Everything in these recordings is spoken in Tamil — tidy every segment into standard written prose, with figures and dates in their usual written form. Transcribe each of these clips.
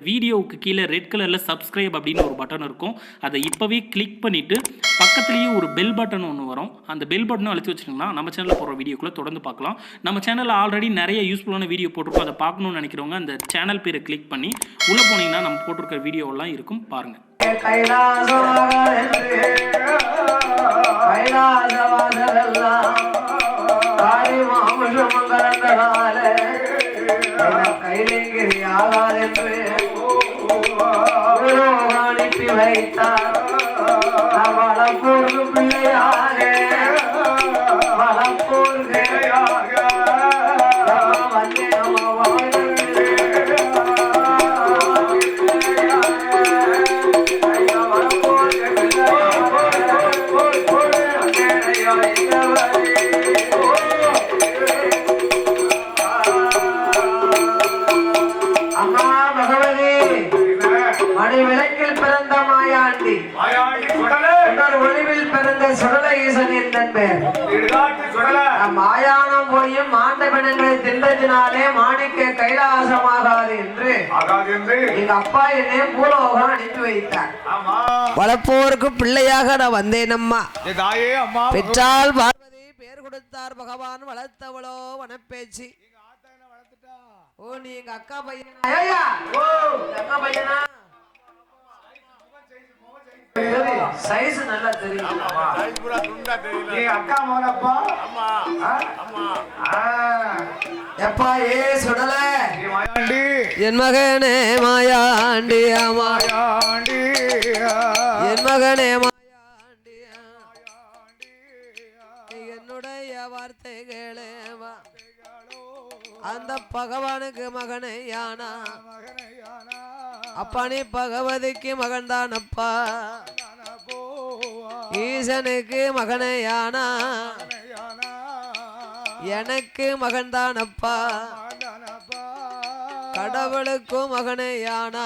வீடியோவுக்கு கீழே ரெட் கலரில் சப்ஸ்கிரைப் அப்படின்னு ஒரு பட்டன் இருக்கும். அதை இப்போவே கிளிக் பண்ணிவிட்டு பக்கத்துலேயே ஒரு பெல் பட்டன் ஒன்று வரும். அந்த பெல் பட்டனும் அழுத்தி வச்சிங்கன்னா நம்ம சேனலில் போகிற வீடியோக்குள்ளே தொடர்ந்து பார்க்கலாம். நம்ம சேனலில் ஆல்ரெடி நிறைய யூஸ்ஃபுல்லான வீடியோ போட்டிருக்கோம். அதை பார்க்கணும்னு நினைக்கிறவங்க அந்த சேனல் பேரை கிளிக் பண்ணி உள்ளே போனீங்கன்னா நம்ம போட்டிருக்கிற வீடியோவெல்லாம் இருக்கும், பாருங்கள். அனுப்பி வைத்தார் வளப்பூர்க்கு பிள்ளையாக வளப்பூர்க்கு விளக்கில் பிறந்த மாயாண்டி ஒளிவில் பிறந்த சுடல ஈசன் என் பேர். மாயானம் போயும் மாண்டபிணங்களை தின்றதினாலே மாணிக்க கைலாசமாகாது என்று எங்க அப்பா என்னை பூலோகம் அனுப்பி வைத்தார். வளப்போருக்கு பிள்ளையாக நான் வந்தேன் அம்மா. பெற்றால் பார்வதி பேர் கொடுத்தார் பகவான் வளர்த்தவளோ வனப்பேச்சு. ஓ நீ எங்க அக்கா பையனா? அக்கா பையனா? சைஸ் நல்லா தெரியும். நீ அக்கா மோனப்பா? அம்மா அம்மா எப்பா ஏ சுடல மாயாண்டி என் மகனே மாயாண்டி மாயாண்டி என் மகனே மாயாண்டி என்னுடைய வார்த்தைகளே அந்த பகவானுக்கு மகனை யானா அப்பா நீ பகவதிக்கு மகன் தான் அப்பா ஈசனுக்கு மகனை யானா எனக்கு மகன் தான் அப்பா கடவுளுக்கும் மகனை யானா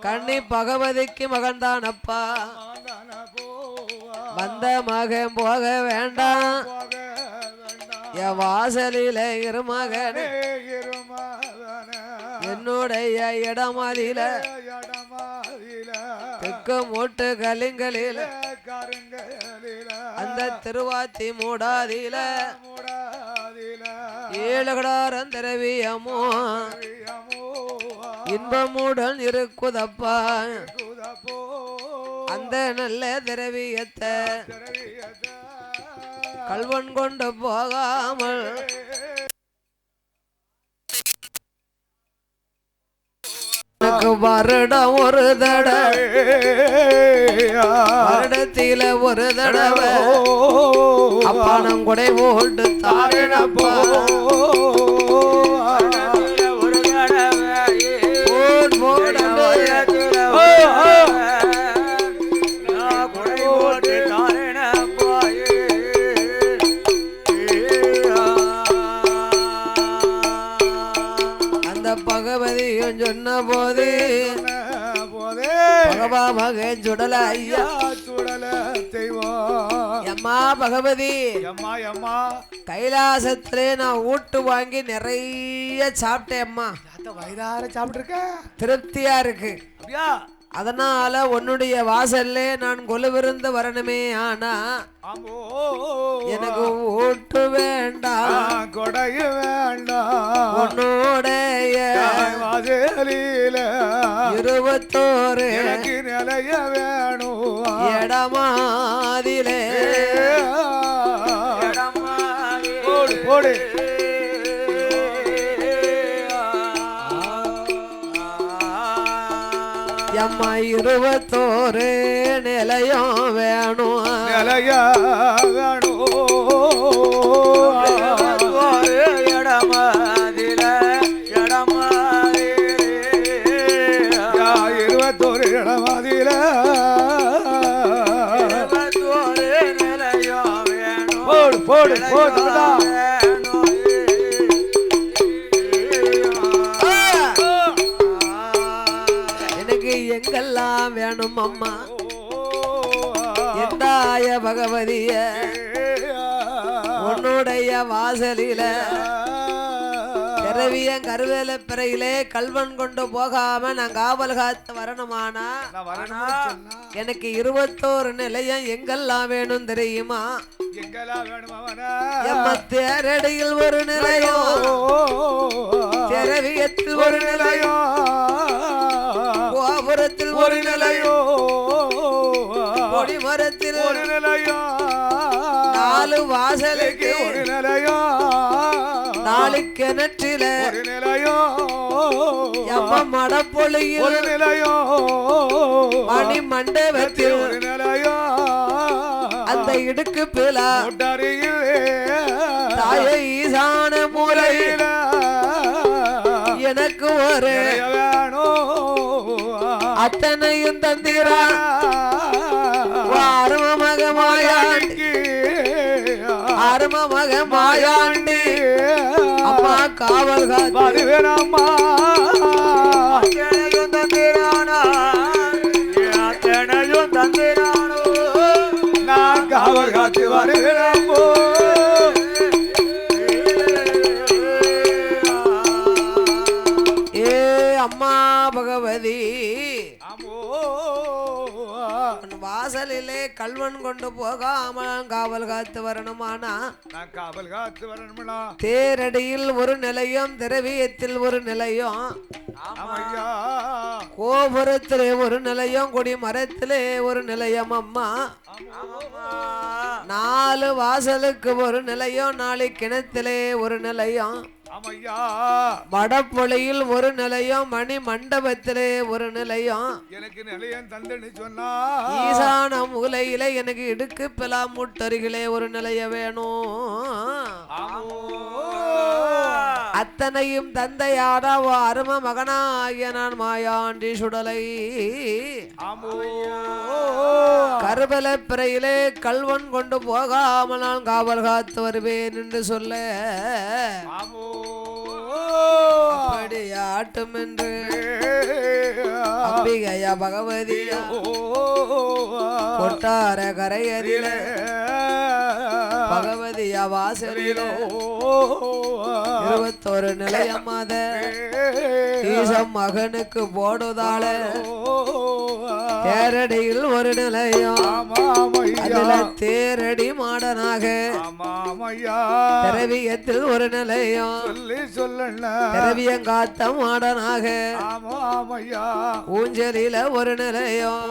கண்ணி பகவதிக்கு மகன் தான் அப்பா வந்த மகன் போக வேண்டாம் என் வாசலில இருமகனே என்னுடைய இடமாதில தெற்கு மூட்டு கலிங்களில அந்த திருவாத்தி மூடாதில ஏழுகடாரம் திரவியமோ இன்பமுடன் இருக்குதப்பா அந்த நல்ல திரவியத்தை கல்வன் கொண்டு போகாமல் வருடம் ஒரு தடவை வருடத்தில ஒரு தடவை அப்பானம் கொடை போட்டு தாரேனப்பா ஒரு பகவதியும் சொன்ன போது பகவா மகன் சுடல ஐயா சுடல தெய்வம் அம்மா பகவதி அம்மா அம்மா கைலாசத்திலே நான் ஊட்டு வாங்கி நிறைய சாப்பிட்டேன் அம்மா. வயிறார சாப்பிட்டுருக்க திருப்தியா இருக்கு. அதனால உன்னுடைய வாசல்ல நான் கொலுவிருந்து வரணுமே. ஆனா எனக்கு ஓட்டு வேண்டாம் கொடையு வேண்டாம் உன்னுடைய வாசலில 21 எனக்கு நிலைய வேணும் இடமாதிலே போடு போடு அம்மா 21 நிலையம் வேணும் நிலைய வேணும் இடமாதில இடமாதில 21 இடமாதில 21 நிலையம் வேணும் போடு போடு போடுடா எங்கெல்லாம் வேணும் அம்மா எந்தாய பகவதிய உன்னுடைய வாசலில பிறவியன் கருவேல பிறையிலே கல்வன் கொண்டு போகாம நான் காவல் காத்து வரணுமானா எனக்கு 21 நிலையம் எங்கெல்லாம் வேணும் தெரியுமா? தேரடியில் ஒரு நிலையம், திரவியத்தில் ஒரு நிலையம், கோபுரத்தில் ஒரு நிலையம், கொடிமரத்தில் ஒரு நிலையம், 4 வாசலுக்கு ஒரு நிலையம், 4 கிணற்றில ஒரு நிலையம், மடப்பொழியில் ஒரு நிலையம், மணி மண்டபத்தில் ஒரு நிலையம், அந்த இடுக்கு பிலா தாய ஈசான மூலையில எனக்கு ஒரு அத்தனையும் தந்திரான் அருமமக மாயாண்டி, அருமமக மாயாண்டி அம்மா காவல் காத்துவேனம்மா அத்தனையும் தந்திரானா, அத்தனையும் தந்திரானோ நான் காவல் காத்து வருகிறோமோ. அம்மா பகவதி வாசலிலே கல்வன் கொண்டு போகாமல் காவல் காத்து வரணுமானா நான் காவல் காத்து வரணுமா? தேரடியில் ஒரு நிலையம், திரவியத்தில் ஒரு நிலையம், கோபுரத்திலே ஒரு நிலையம், கொடி மரத்திலே ஒரு நிலையம் அம்மா, 4 வாசலுக்கு ஒரு நிலையம், 4 கிணத்திலே ஒரு நிலையம், வடப்பொழியில் ஒரு நிலையம், மணி மண்டபத்திலே ஒரு நிலையம், எனக்கு நிலையம் தந்தன்னு சொன்னா ஈசான மூலையில எனக்கு இடுக்கு பிலா முட்டருகிலே ஒரு நிலையம் வேணும். அத்தனையும் தந்தையான அரும மகனாகிய நான் மாயாண்டி சுடலை கருபல பிறையிலே கல்வன் கொண்டு போகாமல் நான் காவல் காத்து வருவேன் என்று சொல்ல ஆட்டும் என்று அம்பிகையா பகவதியா கொட்டார கரையறில பகவதியா வாசலிலோ 21 நிலையம் மாத ஈசம் மகனுக்கு போடுதாள தேரடியில் ஒரு நிலையம், அதுல தேரடி மாடனாக திரவியத்தில் ஒரு நிலையம், திரவியங்காத்த மாடனாக ஊஞ்சலில ஒரு நிலையம்,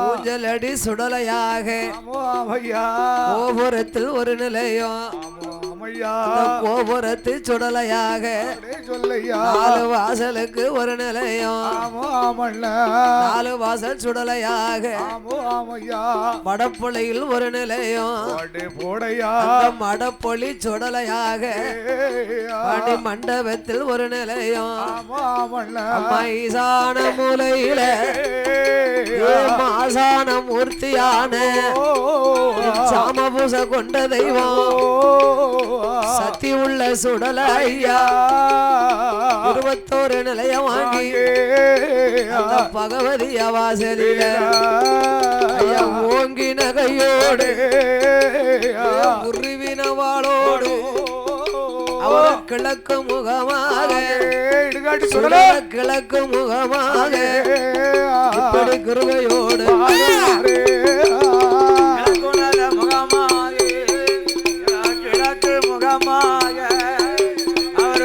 ஊஞ்சல் அடி சுடலையாக கோபுரத்தில் ஒரு நிலையம், கோபுரத்து சுடலையாக 4 வாசலுக்கு ஒரு நிலையம், 4 வாசல் சுடலையாக மடப்பொழியில் ஒரு நிலையம், மடப்பொழி சுடலையாக மணி மண்டபத்தில் ஒரு நிலையம், ஈசான மூலையில மாசான மூர்த்தியான சாமபூச கொண்ட தெய்வம் சக்தி உள்ள சுடல ஐயா 21 நிலையம் வாங்கி பகவதிய வாசலில ஐயா ஓங்கின கையோடு உருவினவாளோடு அவர் கிழக்கு முகமாக கிழக்கு முகமாக இப்படி குருவையோடு கிழக்கு முகமாக அவர்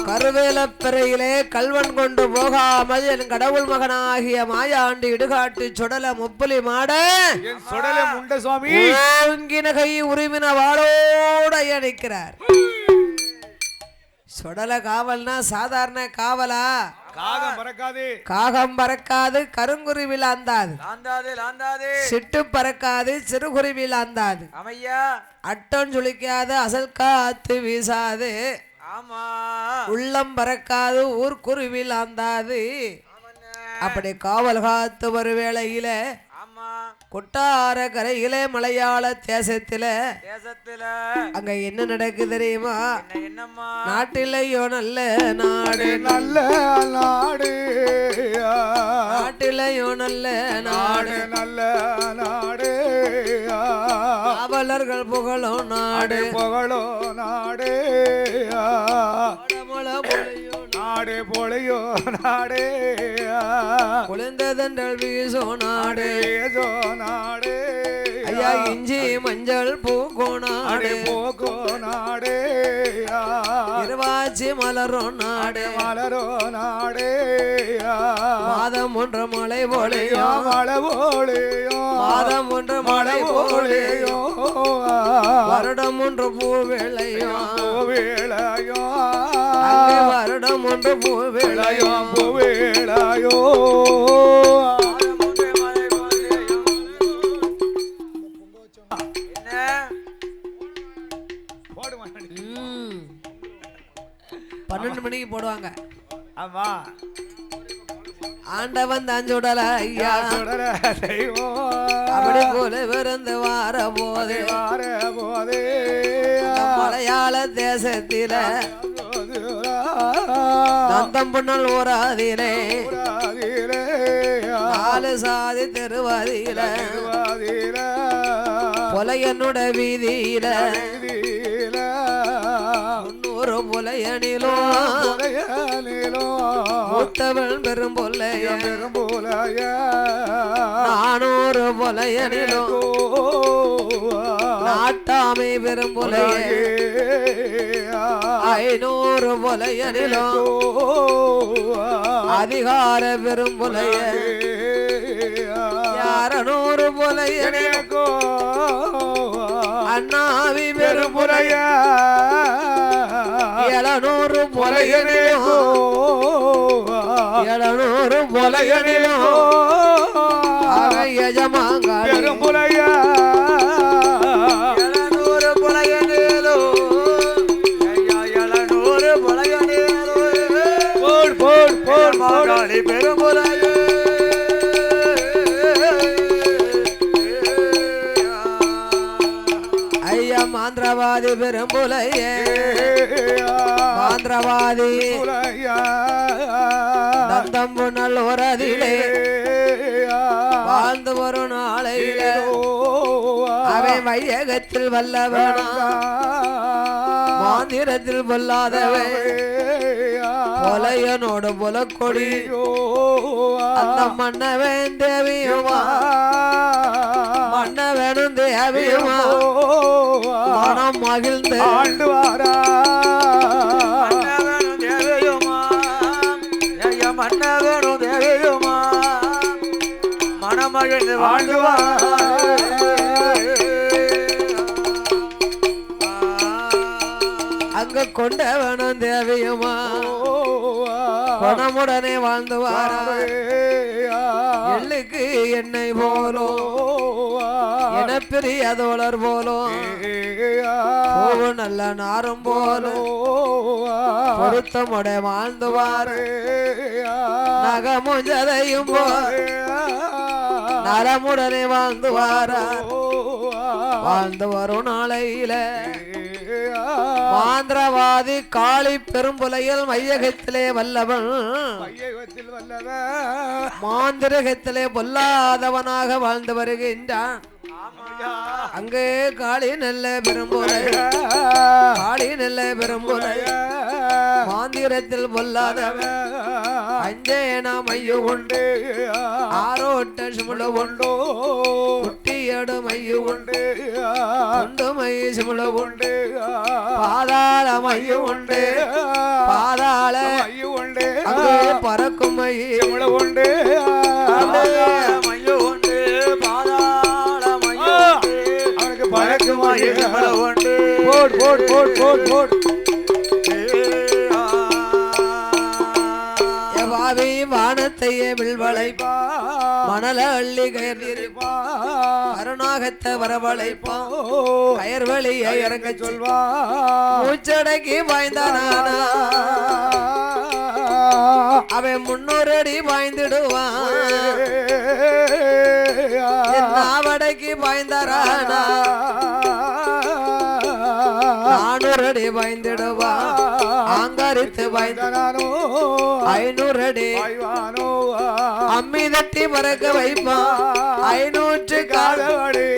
கருவேலப்பிறையிலே கல்வன் கொண்டு போகாமல் என் கடவுள் மகனாகிய மாயாண்டி இடுகாட்டு சுடல முப்புலி மாட சுடல முண்ட சுவாமி ஓங்கின கை உரிமின வாளோட நிற்கிறார். சுடல காவல்னா சாதாரண காவலா? காகம் பறக்காது, கருங்குருவில் ஆந்தாது, சிட்டு பறக்காது, சிறுகுருவில் ஆந்தாது, அட்டம் சுளிக்காது, அசல் காத்து வீசாது, உள்ளம் பறக்காது, ஊர்குருவில் ஆந்தாது. அப்படி காவல் காத்து ஒரு வேளையில கொட்டார கரையிலே மலையாள தேசத்தில அங்க என்ன நடக்கு தெரியுமா? நாட்டிலையோ நல்ல நாடு, நல்ல நாடு, நாட்டிலையோ நல்ல நாடு, நல்ல நாடு, காவலர்கள் புகழும் நாடு, புகழும் நாடு, நாடு பொழியோ நாடு, குளிர்ந்ததென்றல் வீசோ நாடு, நாடு, ஐயா இஞ்சி மஞ்சள் பூக்கோ நாடு, போக்கோ நாடு, இருவாச்சி மலரோ நாடு, மலரோ நாடு, மாதம் ஒன்று மலை போலையோ, மழை போலையோ, மாதம் ஒன்று மலை போலையோ, வருடம் ஒன்று பூவேளையோ, பூவேளையோ, வருடம் ஒன்று பூவேளையோ, பூவேளையோ, பன்னெண்டு மணிக்கு போடுவாங்க. ஆமா ஆண்டவன் தான் சுடல ஐயா தெய்வம் அப்படி போல விருந்து வார போது மலையாள தேசத்தில தந்தம் புண்ணல் ஊராதிலே நாலு சாதி தெருவாதியில புலையனுட வீதியில முன்னூறு புலையனிலோ மூத்தவள் பெரும் பொல்லைய 400 புலையனிலோ நாட்டாமை பெரும் பொலைய 500 புலையனிலோ அதிகார பெரும் பொலைய 600 புலையனிலோ அண்ணாவி பெரும் பொலைய 700 புலையனிலோ 700 புலையனிலோ எஜமாங்க பெரும் புலைய 700 புலையனிலோ 700 புலையனிலோ போட் போட் போட் மாகாளி பெரும் புலைய ஐயா மாந்திரவாதி பெரும் புலைய மாந்திரவாதி தந்தம் புனல் உரதிலே வாழ்ந்து வரும் நாளையில அவன் வையகத்தில் வல்லவனா மாந்திரத்தில் பொல்லாதவன் பொலையனோடு புலக்கொடி அந்த மன்னவன் தேவியுமா மன்னவனும் தேவியுமா மனம் மகிழ்ந்து ஆண்டு வாரா மன்னவனும் தேவியுமா மணமகிழ்ந்து வாழ்ந்துவார் அங்க கொண்டவனும் தேவியுமா குணமுடனே வாழ்ந்துவார் எள்ளுக்கு எண்ணெய் போலோ என பெரிய தோழர் போலோ பூவு நல்ல நாரும் போலோ பொருத்தமுட வாழ்ந்துவார் நகமும் ஜதையும் நலமுடனே வாழ்ந்துவாரா வாழ்ந்து வரும் நாளையில மாந்திரவாதி காளி பெரும்புலையில் மையகத்திலே வல்லவன் மாந்திரகத்திலே பொல்லாதவனாக வாழ்ந்து வருகின்றான் அங்கே காளி நல்ல பெரும்புலை காளி நல்ல பெரும்புலை மாந்திரத்தில் பொல்லாதவன் அஞ்சேனா மையு உண்டு ஆரோட்ட சிமுள உண்டோ குட்டியடு மையு உண்டு உண்டு மை சிமுள உண்டு பாதாள மையு உண்டு பாதாள மையு உண்டு அங்கே பறக்கும் மை சிமுள உண்டு மையு உண்டு பாதாள மையு அவனுக்கு பறக்கும் மை சிமுள உண்டு போட் போட் போட் போட் போட் வானத்தையே வில்வளைப்பா மணல அள்ளி கயர்ந்திருப்பா அருணாகத்தை வரவழைப்பா கயர் வழியை இறங்க சொல்வா மூச்சடக்கி வாய்ந்தானா அவன் 300 அடி பாய்ந்திடுவான் நாவடைக்கு பாய்ந்தாரானா 400 அடி பாய்ந்திடுவான் ஆங்காரித்து பாய்ந்தானோ 500 அடி அம்மி தட்டி பறக்க வைப்பான் 500 காலவடி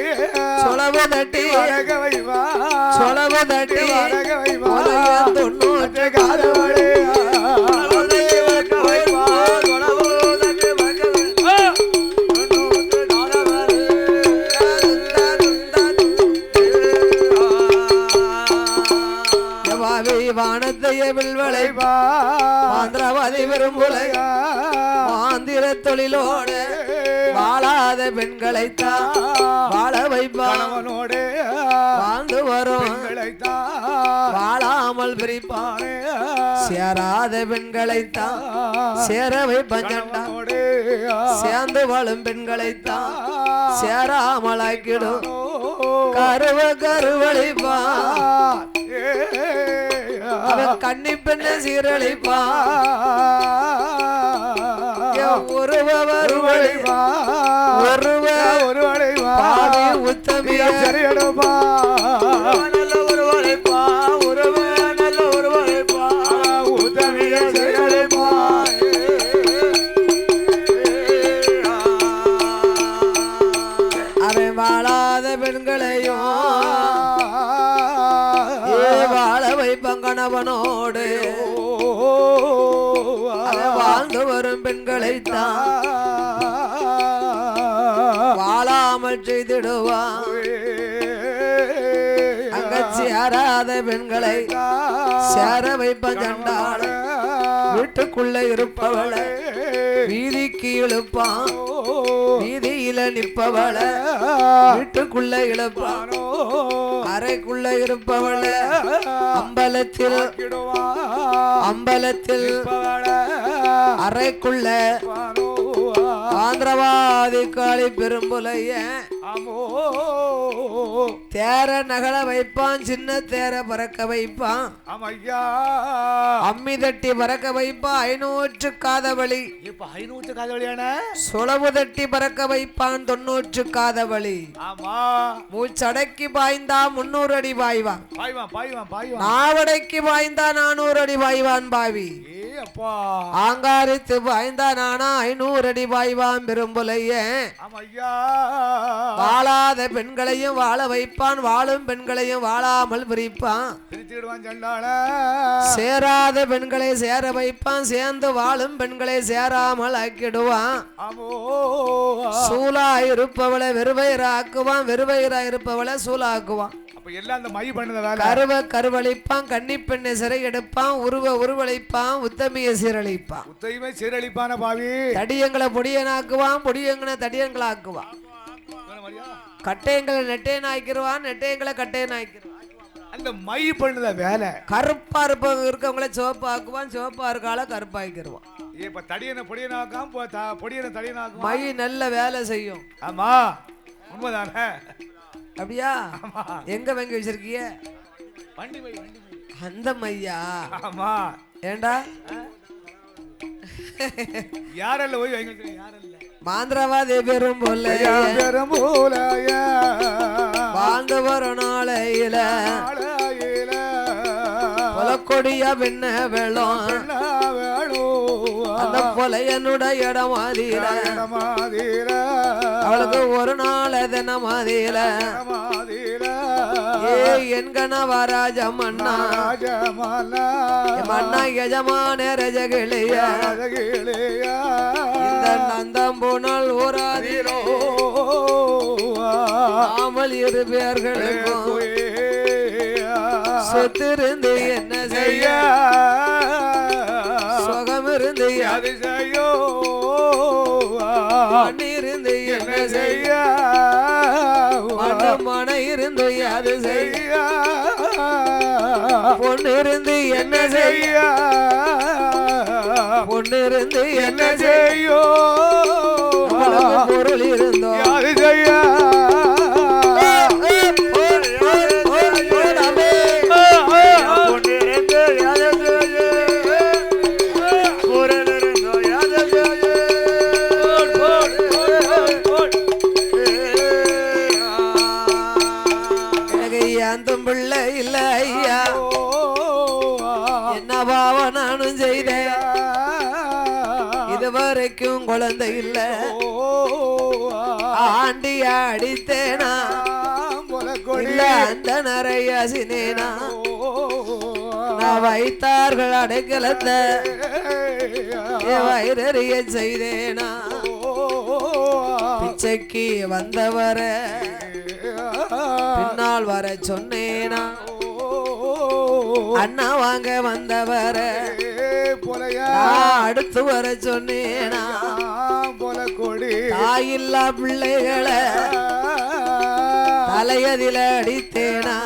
சொலவு தட்டி பறக்க வைப்பான் சொலவு தட்டி பறக்க வைப்பான் 90 காலவடி வானத்தைய வில்வளைப்பா மாந்திரவாதி விரும்புலை மாந்திர தொழிலோடு வாழாத பெண்களைத்தான் வாழ வைப்பானோடு வாழ்ந்து வரும் வாழாமல் பிரிப்பானே சேராத பெண்களைத்தான் சேர வைப்பஞ்சோடு சேர்ந்து வாழும் பெண்களைத்தான் சேராமல் ஆக்கிடும் கருவழிப்பா அவன் கண்ணி பெண்ண சீரழிப்பா ஒருவழிப்பா உத்தமிய சரியடுப்பா நல்ல ஒருவழிப்பா நல்ல ஒருவழிப்பா உத்தமிய சரியழிப்பா அவன் வாழாத பெண்களையும் வாழ வைப்பங்கணவனோடு வாழ்ந்து வரும் பெண்களைத்தான் வாழாமல் செய்திடுவான் அங்க சேராத பெண்களை சேர வைப்ப சண்டாள வீட்டுக்குள்ள இருப்பவளை வீதிக்கு இழுப்பான் வீதியில நிற்பவள வீட்டுக்குள்ள இழுப்பானோ அறைக்குள்ள இருப்பவள அம்பலத்தில் அறைக்குள்ள ஆந்திரவாதி காளி பெரும்புலைய தேர நகல வைப்பான் சின்ன தேர பறக்க வைப்பான் அம்மி தட்டி பறக்க வைப்பான் 500 காதவழி சொலவு தட்டி பறக்க வைப்பான் 90 காதவழி மூச்சடக்கி பாய்ந்தா 300 அடி பாய்வான் நாவடைக்கு பாய்ந்தா 400 அடி பாய்வான் பாவி ஆங்காரித்து பாய்ந்தா நானா 500 அடி பாய்வான் பெரும்புலைய வாழாத பெண்களையும் வாழ வைப்பான் வாழும் பெண்களையும் வாழாமல் பிரிப்பான் சேராத பெண்களை சேர வைப்பான் சேர்ந்து வாழும் பெண்களை சேராமல் ஆக்கிடுவான் சூலா இருப்பவளை வெறுவயிராக்குவான் வெறுவயிரா இருப்பவளை சூலாக்குவான் கருவழிப்பான் கன்னி பெண்ணை சிறை எடுப்பான் உருவழிப்பான் உத்தமிய சீரழிப்பான் பாவி தடியங்களை பொடியனாக்குவான் பொடியங்களை தடியங்களை ஆக்குவான் கட்டையங்களை நெட்டையன் ஆக்கிடுவான் நெட்டையங்களை கட்டையன் ஆக்கிடுவான் அந்த மை பண்ணுத வேலை கருப்பா இருக்கவங்கள சிவப்பா ஆக்குவான் சிவப்பா இருக்கால கருப்பா ஆக்கிடுவான் இப்ப தடியனை பொடியனாக்காம பொடியனை தடியனாக்கும் மை நல்ல வேலை செய்யும் ஆமா உண்மைதானே அப்படியா எங்க வாங்கி வச்சிருக்கீங்க அந்த மையா ஆமா ஏண்டா யாரெல்லாம் போய் வாங்கி யாரெல்லாம் மாந்திரவாதி பெரும்புலைய வாழ்ந்து வரும் நாளையில கொடியா பின்ன வேளும் அந்த கொலையனுடைய இடமாதிர அவளுக்கு ஒரு நாள் தினமாதிர என் கணவராஜ மன்னா மன்னா எஜமான ரஜகிளிய இந்த நந்தம் போனால் ஓராதிரோ ஆமல் 2 பேர்களுக்கும் சொத்திருந்து என்ன செய்ய சுகம் இருந்து அது செய்யோ இருந்து என்ன செய்ய மன இருந்து அது செய்ய பொண்ணு இருந்து என்ன செய்ய பொண்ணு இருந்து என்ன செய்யோ பொருள் இருந்தோ அது செய்ய ஒரு ஏந்தும் பிள்ளை இல்ல ஐயா என்ன பாவம் நானும் செய்தேன் இதுவரைக்கும் குழந்தை இல்ல ஆண்டியா அடித்தேனா இல்ல அந்த நிறைய சினேனா நான் வைத்தார்கள் அடைக்கலத்தை வயிறறிய செய்தேனா பிச்சைக்கு வந்தவர பின்னால் வர சொன்னேனா அண்ணா வாங்க வந்தவர அடுத்து வர சொன்னேனா தாயில்லா பிள்ளைகளை தலையதில அடித்தேனா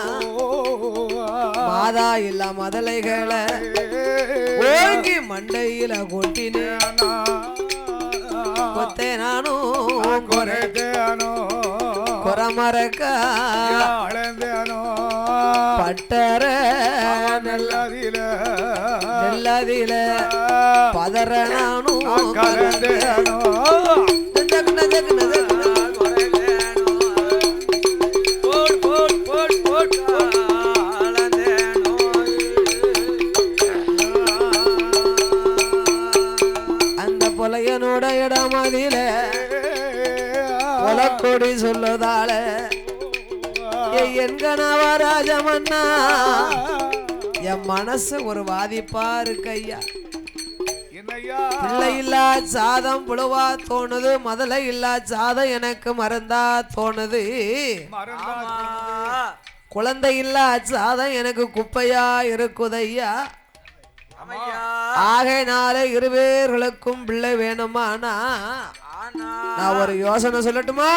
மாதா இல்ல மதலைகளை ஓங்கி மண்டையில கொட்டினேனா கொத்தேனானும் கொரைத்தேனோ கொரமரக்கா பட்டர நெல்லதில பதறனானும் அந்த பொலையனோட இடமதில கொடி சொல்லுதால என் கணவா ராஜமன்னா என் மனசு ஒரு வாதிப்பா இருக்கையா பிள்ளை இல்லா சாதம் புழுவா தோணுது முதல்ல இல்லா சாதம் எனக்கு மறந்தா தோணுது குழந்தை இல்லா சாதம் எனக்கு குப்பையா இருக்குதையா ஆகையினால இருவேர்களுக்கும் பிள்ளை வேணுமானா நான் ஒரு யோசனை சொல்லட்டுமா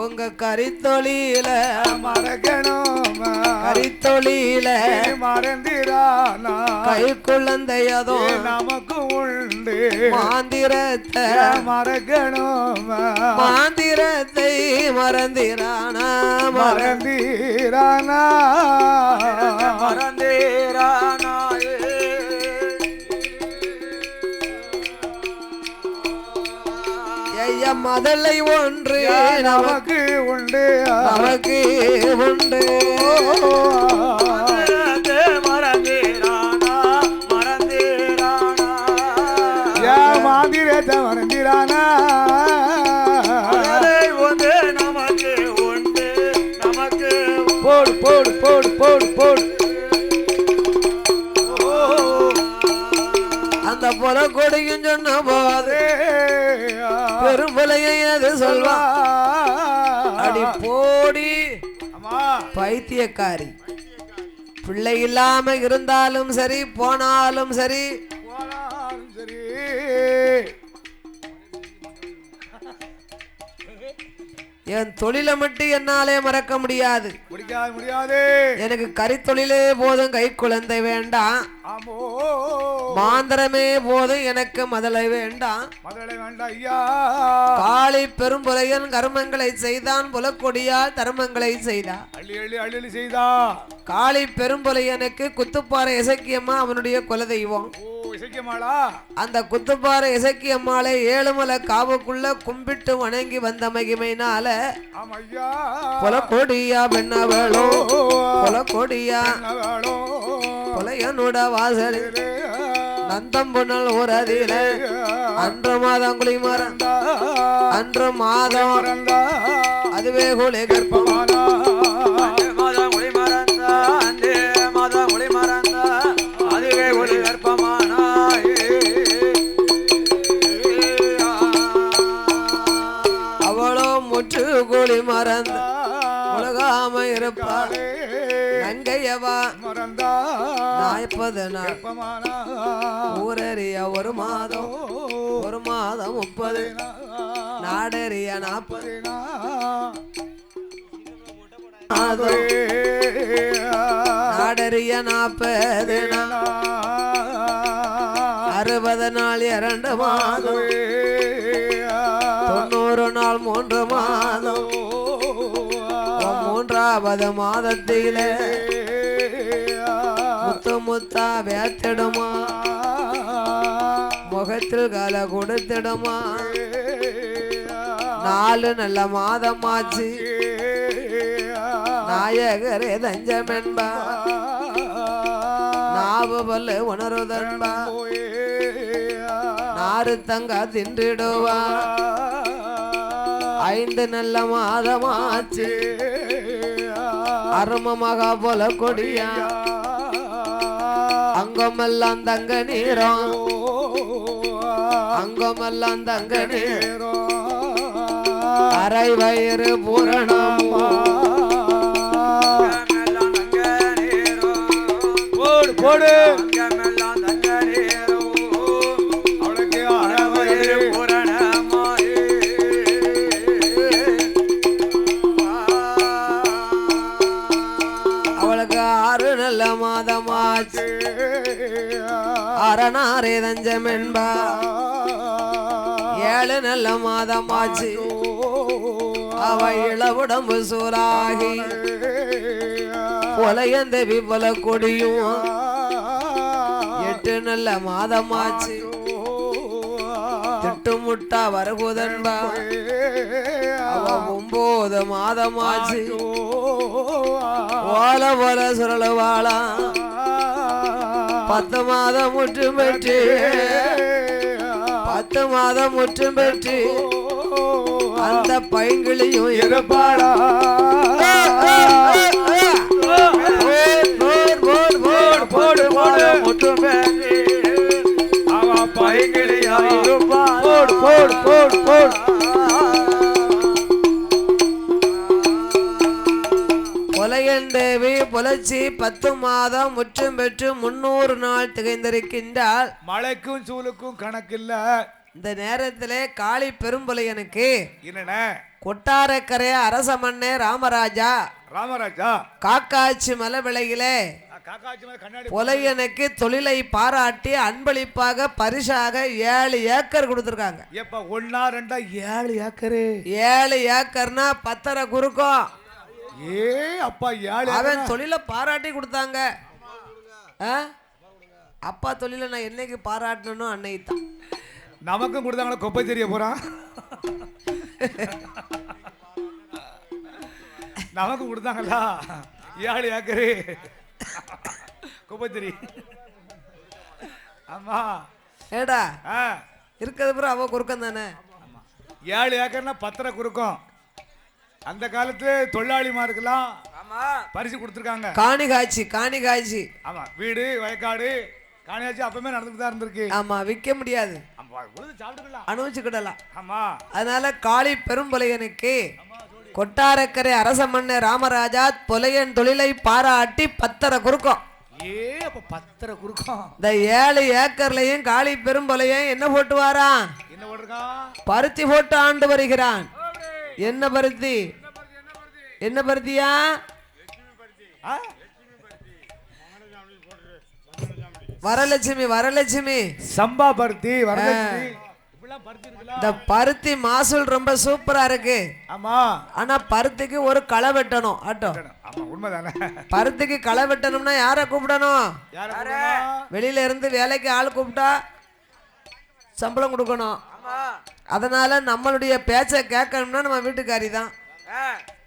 உங்க கரித்தொழில மறக்கணும் கரித்தொழில மறந்திரானா கை குழந்தையதோ நமக்கு உண்டு மாந்திரத்தை மறக்கணும் மாந்திரத்தை மறந்திரானா மறந்திரானா மறந்திரானா மதலை ஒன்று நமக்கு உண்டு நமக்கு உண்டு மறந்திரானா மறந்திரானா மாந்திரத்தை மறந்திரானா ஒன்று நமக்கு உண்டு நமக்கு போடு போடு போடு போடு போடு அந்த பொல கொடியும் சொன்ன போது பெரும்பலையை அது சொல்வா அடி போடி பைத்தியக்காரி பிள்ளை இல்லாம இருந்தாலும் சரி போனாலும் சரி என் தொழிலை மட்டும் என்னாலே மறக்க முடியாது முடியாது எனக்கு கரித்தொழிலே போதும் கை குழந்தை வேண்டாம் மாந்திரமே போதும் எனக்கு மதலை வேண்டாம் ஐயா காளி பெரும்புலையன் கர்மங்களை செய்தான் புலக்கொடியால் தர்மங்களை செய்தான் அள்ளி செய்தா காளி பெரும்புலையனுக்கு குத்துப்பாறை இசக்கியம்மா அவனுடைய குலதெய்வம் அந்த குத்துப்பாறை இசக்கியம்மாளை ஏழுமலை காவுக்குள்ள கும்பிட்டு வணங்கி வந்த மகிமைனால புலக்கொடியா பெண்ணவளோ புலக்கொடியா புலையனோட வாசலில் நந்தம் புனல் ஊரதில அன்று மாதம் குளி மறந்தா அன்று மாதம் அதுவே குளி கற்பமானா மாதம் குளி மறந்தா அன்று மாதம் குளி மறந்தா அதுவே குளி கற்பமானா அவளோ முற்று குளி மறந்த உலகாம இருப்பாளே நங்கையவா மறந்தா 40 நாள் ஊரறிய ஒரு மாதம் 30 நாடறிய 40 நாடறிய 40 60 நாள் 2 மாதம் 90 நாள் 3 மாதம் 3வது மாதத்திலே முத்து முத்தா வேத்திடுமா முகத்தில் கால கொடுத்திடுமா 4 நல்ல மாதம் ஆச்சு நாயகரே தஞ்சமென்பா நாவு பல்லு உணருதன்பா நாறு தங்கா தின்றிடுவா 5 நல்ல மாதமாச்சு அரும மகா போல கொடியா அங்கமெல்லாம் தங்க நீரம் அங்கமெல்லாம் தங்க நீரம் அரை வயிறு பூரணம் போடு போடு அவளுக்கு 6 நல்ல மாதமாச்சு அரணாரே தஞ்சம் என்பா 7 நல்ல மாதமாச்சு அவ இளவுடம்பு சூறாகி பொலையந்தவி போல கொடியும் 8 நல்ல மாதமாச்சு திட்டுமுட்டா வருகுதன்பா அவ 9 மாதமாச்சு ஓல போல சுழலுவாளா 10 மாதம் முற்றும் பெற்று 10 மாதம் முற்றும் பெற்று அந்த பைங்கிளியும் இருப்பாளா போடு போடு முற்றும் பெற்று அவ பைங்கிளியா இருப்பாளா போடு போடு போடு போடு பொலையன் தேவி புலச்சி 10 மாதம் முற்றும் பெற்று 300 நாள் திகைந்திருக்கின்றாள். மழைக்கும் சூலுக்கும் கணக்கில்ல. இந்த நேரத்திலே காளி பெரும்புலையனுக்கு என்னண்ணே கொட்டாரக்கரை அரச மன்னே ராமராஜா காக்காட்சி மலை விலையிலே புலையனுக்கு தொழிலை பாராட்டி அன்பளிப்பாக பரிசாக 7 ஏக்கர் கொடுத்திருக்காங்க. எப்ப 1 2 7 ஏக்கர் 7 ஏக்கர்னா 10 குறுக்கும். அப்பா 7 அவன் தொழிலை பாராட்டி கொடுத்தாங்க. அப்பா தொழிலை நான் என்னைக்கு பாராட்டணும் அன்னைக்கு தான். நமக்கும் கொடுத்தாங்களா கொப்பை தெரிய போறான். நமக்கு கொடுத்தாங்களா 7 ஏக்கரு கொப்பத்திரி. ஆமா ஏடா இருக்கிறது பிறகு அவ குறுக்கம் தானே. 7 ஏக்கர்னா 10 குறுக்கம். அந்த காலத்துல தொழிலாளிமாருக்கெல்லாம் பரிசு கொடுத்துருக்காங்க. காணி காட்சி. ஆமா வீடு வயக்காடு காணியாச்சு அப்பவே நடந்துட்டு தான் இருந்திருக்கு. ஆமா விற்க முடியாது, அனுபவிச்சுக்கிடலாம். ஆமா அதனால காளி பெரும்புலையனுக்கு கொட்டாரக்கரை அரச மன்னர் ராமராஜா புலையன் தொழிலை பாராட்டி 10 குறுக்கம். அப்ப 10 குறுக்கம். இந்த 7 ஏக்கர்லயும் காளி பெரும்புலையன் என்ன போட்டு வாரான்? என்ன போட்டிருக்கான்? பருத்தி போட்டு ஆண்டு வருகிறான். என்ன பருத்தி? என்ன பருத்தியா? வரலட்சுமி சம்பா பருத்தி. இந்த பருத்தி மாசூல் ரொம்ப சூப்பரா இருக்கு. ஆமா ஆனா பருத்திக்கு ஒரு களை வெட்டணும். ஆட்டோ உண்மைதானே. பருத்திக்கு களை வெட்டணும்னா யார கூப்பிடணும்? வெளியில இருந்து வேலைக்கு ஆள் கூப்பிட்டா சம்பளம் கொடுக்கணும். அதனால நம்மளுடைய பேச்சை கேட்கணும்னா நம்ம வீட்டுக்காரி தான்.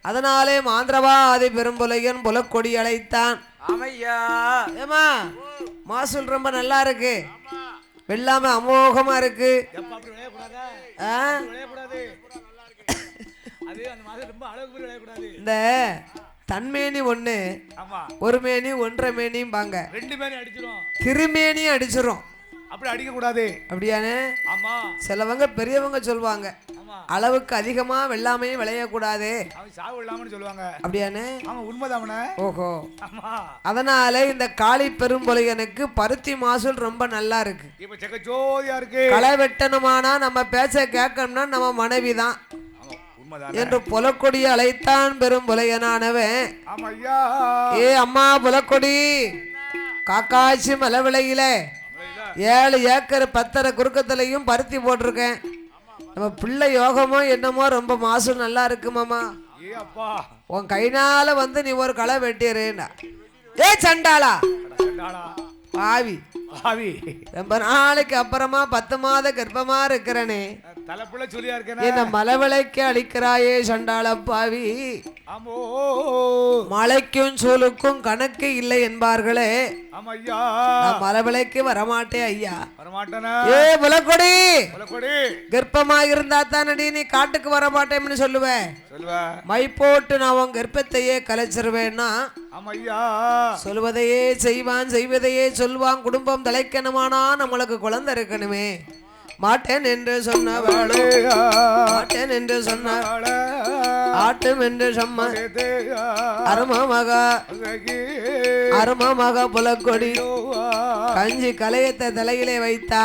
அதனாலே மாந்திரவாதி பெரும்புலையன் புலக்கொடி அழைத்தான். ஏமா மாசூல் ரொம்ப நல்லா இருக்கு, வெள்ளாம அமோகமா இருக்கு. இந்த தன்மேனி ஒண்ணு, ஒரு மேனி 1.5 மேனியும் பாங்க, 2 மேனி அடிச்சிரும், திருமேனியும் அடிச்சிரும். அப்படி அடிக்க கூடாது. அப்படியானே? ஆமா சிலவங்க பெரியவங்க சொல்லுவாங்க அளவுக்கு அதிகமா வெள்ளாமையும் விளையக்கூடாது சொல்லுவாங்க. அப்படியானே? ஆமா உண்மைதான். ஓஹோ. அதனால இந்த காளி பெரும்புலையனுக்கு பருத்தி மாசூல் ரொம்ப நல்லா இருக்கு. இப்ப செக்கச்சோதியா இருக்கு. களை வெட்டணுமானா நம்ம பேச்ச கேட்கணும்னா நம்ம மனைவி தான் என்று புலக்கொடி அழைத்தான் பெரும்புலையனானவன். ஏ அம்மா புலக்கொடி, காக்காட்சி மலை விலையில 7 ஏக்கர் 10 குறுக்கத்திலையும் பருத்தி போட்டிருக்கேன். நம்ம பிள்ளை யோகமோ என்னமோ ரொம்ப மாசம் நல்லா இருக்கு மாமா. உன் கைனால வந்து நீ ஒரு களை வெட்டிடுறா. ஏ சண்டாளா பாவி பாவி ரொம்ப நாளைக்கு அப்புறமா 10 மாத கர்ப்பமா இருக்கிறனே, தலைப்புல சொல்லியா இருக்கேன். என்ன மலவிளைக்கு அளிக்கிறாயே சண்டாள பாவி. ஆமோ மலைக்கும் சூலுக்கும் கணக்கு இல்லை என்பார்களே. ஆமா ஐயா, நான் மலவிளைக்கு வரமாட்டேன் ஐயா. வரமாட்டேனா? ஏ புலக்கொடி, புலக்கொடி கர்ப்பமா இருந்தா தானடி நீ காட்டுக்கு வரமாட்டேன்னு சொல்லுவேன். சொல்லுவா மை போட்டு நான் உன் கர்ப்பத்தையே கலைச்சிருவேன்னா ஆமா ஐயா, சொல்வதையே செய்வான், செய்வதையே சொல்வான். குடும்பம் தலைக்கணுமானா நம்மளுக்கு குழந்தை இருக்கணுமே. மாட்டேன் என்று சொன்னவாளே, மாட்டேன் என்று சொன்னவாளே, ஆட்டும் என்று சொன்ன அருமமக புலக்கொடி கஞ்சி கலையத்தை தலையிலே வைத்தா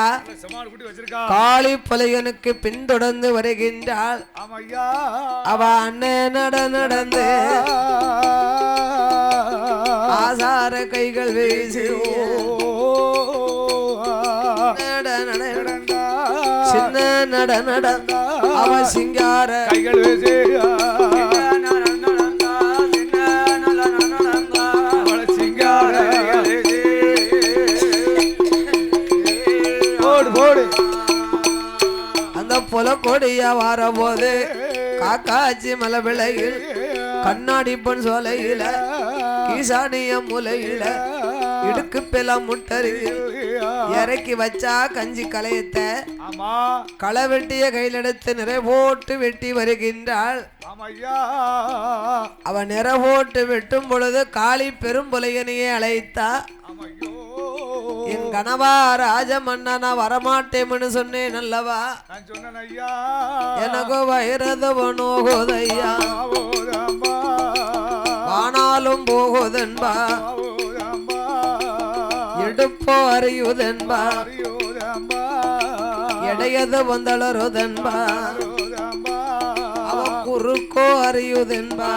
காளி புலையனுக்கு பின்தொடர்ந்து வருகின்றாள். அவ அண்ணன் நடந்து ஆசார கைகள் வீசி சின்ன நட அவ சிங்கார கைகள் வீசி அந்த புலக்கொடியா வரபோது காக்காச்சி மலை விளையில் கண்ணாடி பண் சோலையில ஈசானிய முலையில இடுக்கு பெலாம் முட்டறியில் இறக்கி வச்சா கஞ்சி கலையத்தை களை வெட்டிய கையில் எடுத்து நிறை போட்டு வெட்டி வருகின்றாள். அவன் நிறை போட்டு வெட்டும் பொழுது காளி பெரும்புலையனையே அழைத்தா. என் கணவா ராஜமன்னா வரமாட்டேன்னு சொன்னேன் அல்லவா, எனக்கு வயிறதவனோகுதையா, ஆனாலும் போகுதன்பா, எடுப்போ அறியுதன்பா, எடையது வந்தளருதன்பா, அவ குறுக்கோ அறியுதன்பா,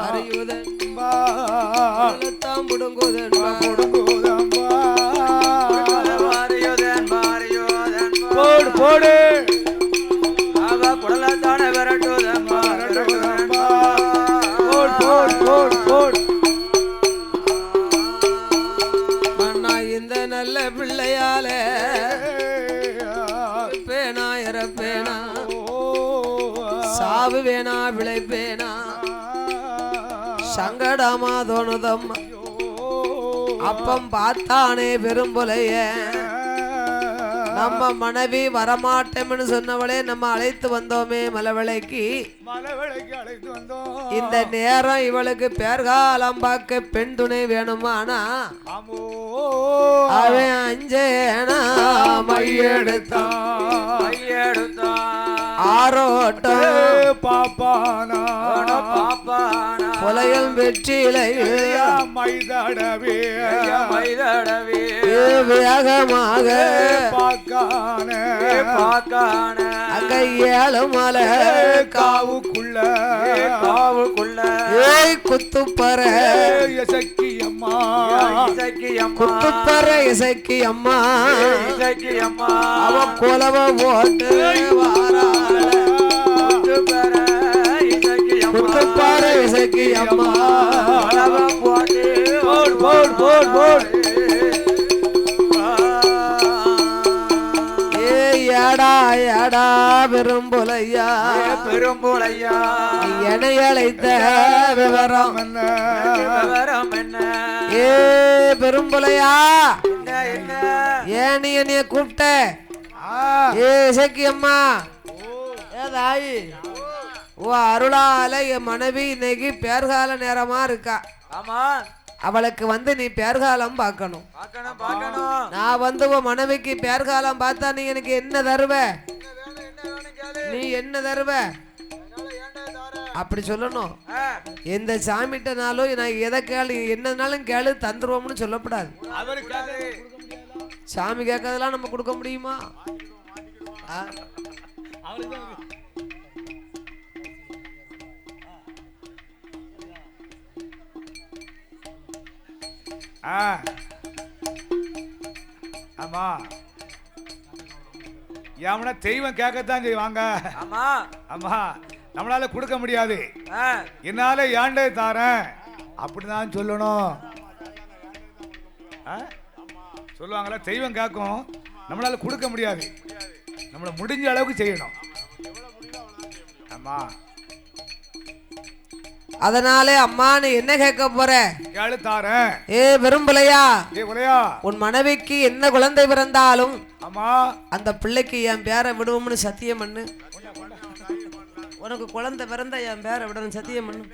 அறியுதன்பா, முடுங்குதன்பா, போடு போடு அவ குடலத்தான விரட்டுதன்பா, போடு போடு போடு போடு. அண்ணா இந்த நல்ல பிள்ளையால பேனா இறப்பேனா, சாவு வேணா விளைப்பேனா, சங்கடமா தோணுதம்மா. அப்பம் பார்த்தானே பெரும்புலைய நம்ம மனைவி வரமாட்டோம்னு சொன்னவளே நம்ம அழைத்து வந்தோமே மலவிளைக்கு. அழைத்து வந்தோம். இந்த நேரம் இவளுக்கு பேர்காலம் பார்க்க பெண் துணை வேணுமானா அவன் அஞ்சேனா மையெடுத்தான் ஆரோட்டம் பாப்பானா புலையல் வெற்றிலை மைதடவே வேகமாக பாக்கான அங்க 7 மலை காவுக்குள்ள ஏய் குத்துப்பற இசக்கி அம்மா குத்துப்பற இசக்கி அம்மா அவ குலவ போட்டு வாராள குத்துப்பற இசக்கி அம்மா போடு போடு போடு. ஏடா ஏடா பெரும்புலையா என்னை அழைத்த விவரம் என்ன? ஏ பெரும்புலையா ஏன் நீ என்னைய கூப்பிட்ட? ஏ இசக்கி அம்மா ஏதாயி ஓ அருளால என் மனைவி இன்னைக்கு பேர்கால நேரமா இருக்கா. அவளுக்கு வந்து நீ பேர்காலம் பார்க்கணும். நான் வந்து உன் மனைவிக்கு பேர்காலம் பார்த்தா நீ எனக்கு என்ன தருவ? நீ என்ன தருவ அப்படி சொல்லணும். எந்த சாமிட்டனாலும் நான் எதை கேளு என்னனாலும் கேளு தந்துருவோம்னு சொல்லக்கூடாது. சாமி கேட்கறதெல்லாம் நம்ம கொடுக்க முடியுமா? ஆமா யாமனா தெய்வம் கேட்கத்தான் செய்வாங்க. ஆமா நம்மளால கொடுக்க முடியாது. என்னால ஏண்டே தாரேன் அப்படிதான் சொல்லணும். சொல்லுவாங்களா தெய்வம் காக்கும், நம்மளால கொடுக்க முடியாது, நம்மள முடிஞ்ச அளவுக்கு செய்யணும். ஆமா, அதனாலே அம்மா நீ என்ன கேட்க போற? கேளு தாரேன். ஏ விரும்பலையா, ஏ உலையா, உன் மனைவிக்கு என்ன குழந்தை பிறந்தாலும் ஆமா அந்த பிள்ளைக்கு என் பேரை விடுவோம்னு சத்தியம் பண்ணு. உனக்கு குழந்தை பிறந்தா என் பேரை விடணும் சத்தியம் பண்ணு.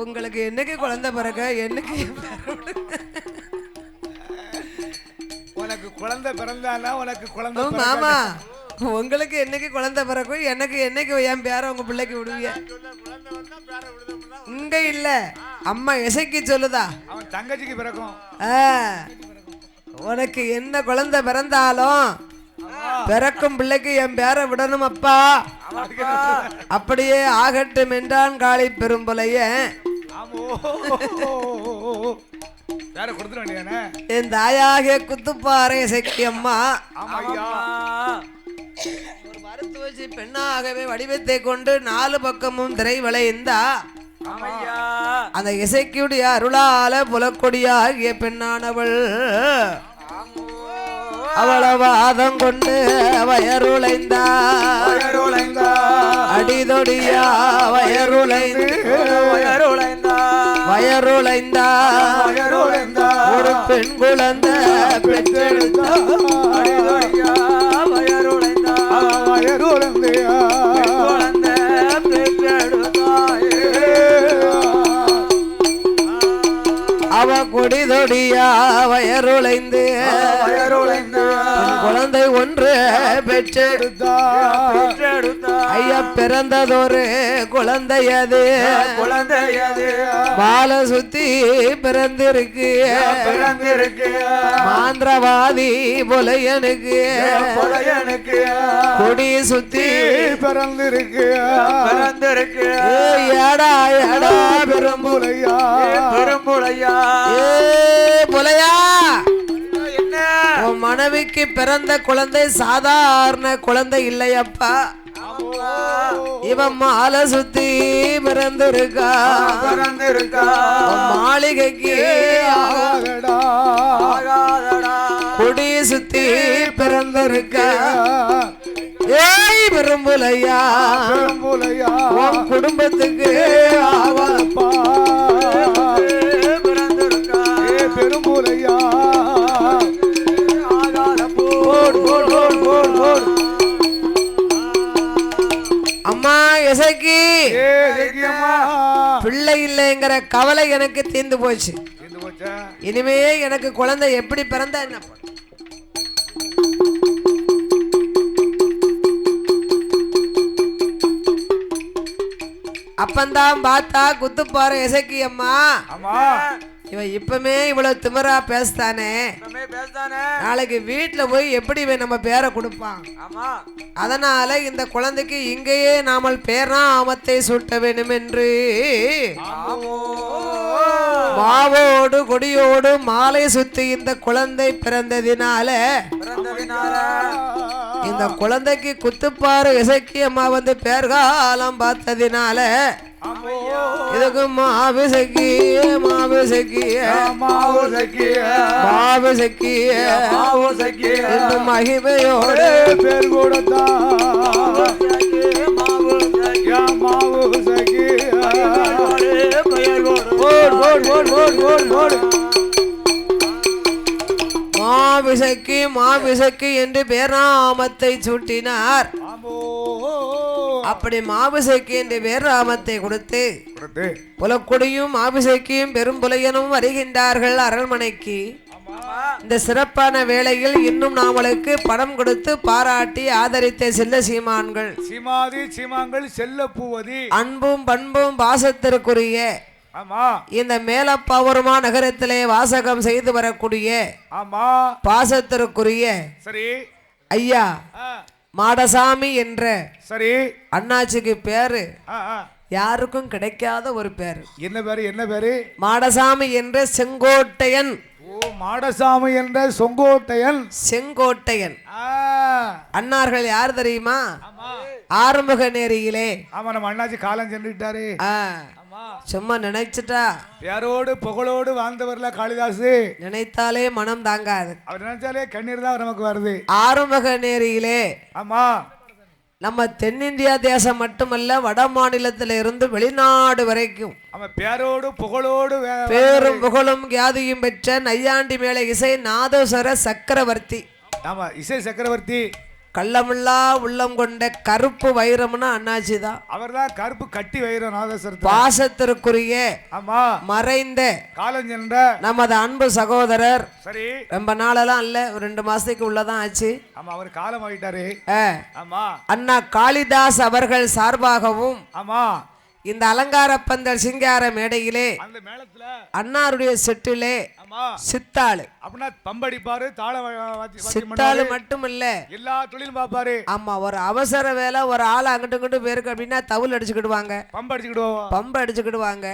உங்களுக்கு என்னைக்கு குழந்தை பிறக்க, என்னைக்கு உனக்கு குழந்தை பிறந்தானா உனக்கு குழந்தை மாமா, உங்களுக்கு என்னைக்கு குழந்தை பிறக்கும், எனக்கு என்னைக்கு என் பேரை உங்க பிள்ளைக்கு விடுவீங்க? இங்க இல்ல, அம்மா இசைக்கு சொல்லுதா, அவன் தங்கச்சிக்கு பிறக்கும். உனக்கு என்ன குழந்தை பிறந்தாலும் பிறக்கும் பிள்ளைக்கு என் பேரை விடணும் அப்பா. அப்படியே ஆகட்டும் என்றான் காளி பெரும்பலைய. என் தாயாக குத்துப்பாறை இசைக்கியம்மா ஒரு மருத்துவ வச்சு பெண்ணாகவே வடிவத்தை கொண்டு 4 பக்கமும் திரை வளைந்தா அந்த இசைக்குடைய அருளால புலக்கொடியாகிய பெண்ணானவள் அவளவாதம் கொண்டு வயருளைந்தா அடிதொடியா வயருளைந்தா ஒரு பெண் குழந்தை பெற்றெடுத்தா அவ கொடிதொடியா வயருளைந்து குழந்தை ஒன்று பெற்றெடுத்தா. ஐயா பிறந்ததொரு குழந்தையது பால சுத்தி பிறந்திருக்கு மாந்திரவாதி புலையனுக்கு கொடி சுத்தி பிறந்திருக்கு. ஏடா ஏடா பெரும்புலையா புலையா, உன் மனைவிக்கு பிறந்த குழந்தை சாதாரண குழந்தை இல்லையப்பா, இவன் மாலை சுத்தி பிறந்திருக்கா மாளிகைக்கு கொடி சுத்தி பிறந்திருக்கா. ஏய் பெரும்புலையா உன் குடும்பத்துக்கு ஆவாப்பா பெரும்புலையா. அம்மா இசைக்கு பிள்ளை இல்லைங்கிற கவலை எனக்கு தீர்ந்து போச்சு. இனிமே எனக்கு குழந்தை எப்படி பிறந்தா என்ன? அப்பந்தான் பார்த்தா குத்துப்பாற இசைக்கு அம்மா இவன் இப்பமே இவ்வளவு திமிரா பேசுதானே, நாளைக்கு வீட்டுல போய் எப்படி நம்ம பேரை கொடுப்பான்? அதனால இந்த குழந்தைக்கு இங்கேயே நாமல் பேராமத்தை சூட்ட வேண்டும் என்று மாவோடு கொடியோடு மாலை சுத்தி இந்த குழந்தை பிறந்ததினால இந்த குழந்தைக்கு குத்துப்பாறு இசக்கியம்மா வந்து பேர்காலம் பார்த்ததினால இதுக்கு மகிமையோடு பேர் கொடுத்தா மாவிசக்கி என்று பேராமத்தை சூட்டினார். அப்படி மாவிசக்கி என்று பேராமத்தை கொடுத்து புலக்கொடியும் மாவிசக்கியும் பெரும்புலையனும் வருகின்றார்கள் அரண்மனைக்கு. இந்த சிறப்பான வேளையில் இன்னும் நாமளுக்கு பணம் கொடுத்து பாராட்டி ஆதரித்த செல்ல சீமான்கள் செல்ல பூவதி அன்பும் பண்பும் பாசத்திற்குரிய இந்த மேலப்பாவூர்மா நகரத்திலே வாசகம் செய்து வரக்கூடிய பாசத்திற்குரிய ஐயா மாடசாமி என்ற அண்ணாச்சிக்கு பேரு யாருக்கும் கிடைக்காத ஒரு பேரு. என்ன பேரு? மாடசாமி என்ற செங்கோட்டையன். மாடசாமி என்ற செங்கோட்டையன். அன்னார்கள் யார் தெரியுமா? ஆறுமுக நேரியிலே. ஆமா நம்ம அண்ணாச்சி காலம் சென்றுட்டாரு. சும்மா நினைச்சிட்டா பேரோடு புகழோடு வாழ்ந்தவர்ல காளிதாசு. நினைத்தாலே மனம் தாங்காது. அவர் நினைச்சாலே கண்ணீர் தான் நமக்கு வருது. ஆறுமுக நேரியிலே. ஆமா நம்ம தென்னிந்தியா தேசம் மட்டுமல்ல, வட மாநிலத்தில இருந்து வெளிநாடு வரைக்கும் பேரோடு புகழோடு பேரும் புகழும் கியாதியும் பெற்ற நையாண்டி மேள இசை நாதஸ்வர சக்கரவர்த்தி. ஆமா இசை சக்கரவர்த்தி. கள்ளமில்லா உள்ளம் கொண்ட கருப்பு வைரம்னா அண்ணாச்சி தான். அவர் தான் கருப்பு கட்டி வைரம் நாதஸ்வரத்தில். பாசத்திற்குரிய ஆமா மறைந்த காலம் சென்ற நமது அன்பு சகோதரர். சரி ரொம்ப நாளெல்லாம் இல்ல, ஒரு 2 மாசத்துக்கு உள்ளதான் ஆச்சு. ஆமா அவர் காலம் ஆயிட்டாரு. ஆமா அண்ணா காளிதாஸ் அவர்கள் சார்பாகவும் ஆமா இந்த அலங்கார பந்தல் சிங்கார மேடையிலே அந்த மேளத்துல அண்ணாருடைய செட்டிலே சித்தாளு அப்படின்னா பம்படிப்பாரு, தாள சித்தாளு மட்டுமில்ல எல்லா தொழிலும் பாப்பாரு. ஆமா ஒரு அவசர வேலை, ஒரு ஆள் அங்கிட்டு இங்கிட்டு பேருக்கு அப்படின்னா தவுல் அடிச்சுக்கிடுவாங்க, பம்பு அடிச்சுக்கிடுவாங்க,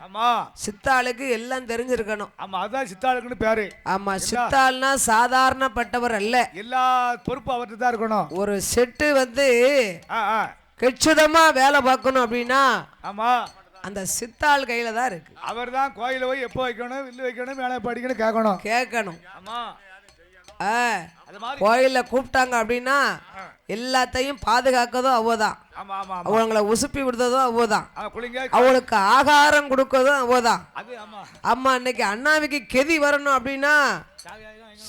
ஆமா சித்தாளுக்கு எல்லாம் தெரிஞ்சிருக்கணும். ஆமா அதான் சித்தாளுக்குன்னு பேரு. ஆமா சித்தாள்னா சாதாரணப்பட்டவர் அல்ல, எல்லா பொறுப்பு அவர்கிட்ட தான் இருக்கணும். ஒரு செட்டு வந்து கச்சிதமா வேலை பார்க்கணும் அப்படின்னா ஆமா அந்த சித்தாள் கையில தான் இருக்கு. அவர் தான் கோயில போய் எப்போ வைக்கணும், வில்லு வைக்கணும், மேலே படிக்கணும், கேட்கணும். ஆமா கோயில கூப்பிட்டாங்க அப்படின்னா எல்லாத்தையும் பாதுகாக்கதும் அவ்வளவுதான், அவங்கள உசுப்பி விடுறதும் அவ்வளவுதான், அவளுக்கு ஆகாரம் கொடுக்கறதும் அவ்வளவுதான். அம்மா இன்னைக்கு அண்ணாவிக்கு கெதி வரணும் அப்படின்னா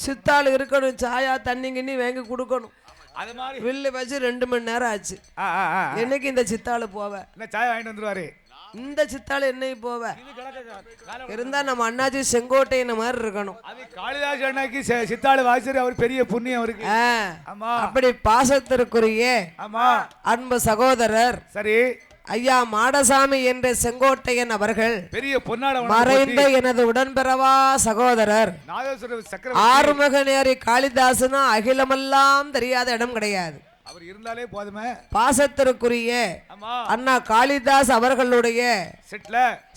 சித்தாள் இருக்கணும், சாயா தண்ணி கிண்ணி வாங்கி கொடுக்கணும். வில்லு வச்சு 2 மணி நேரம் ஆச்சு. என்னைக்கு இந்த சித்தாளு போவ சாயா வாங்கிட்டு வந்துருவாரு. இந்த சித்தாளு என்னைக்கு போவ இருந்தா நம்ம அண்ணாச்சி செங்கோட்டையின மாதிரி இருக்கணும். காளிதாஸ் அண்ணாக்கு சித்தாளு வாசரி அவர் பெரிய புண்ணியம் அவருக்கு. அப்படி பாசத்திற்குரிய அன்பு சகோதரர் சரி ஐயா மாடசாமி என்ற செங்கோட்டையன் அவர்கள் பெரிய பொன்னாட மறைந்த எனது உடன்பிறவா சகோதரர் ஆறுமுக நேரி காளிதாசுனா அகிலமெல்லாம் தெரியாத இடம் கிடையாது. அவர் இருந்தாலே போதுமே. பாசத்திற்குரிய அண்ணா காளிதாஸ் அவர்களுடைய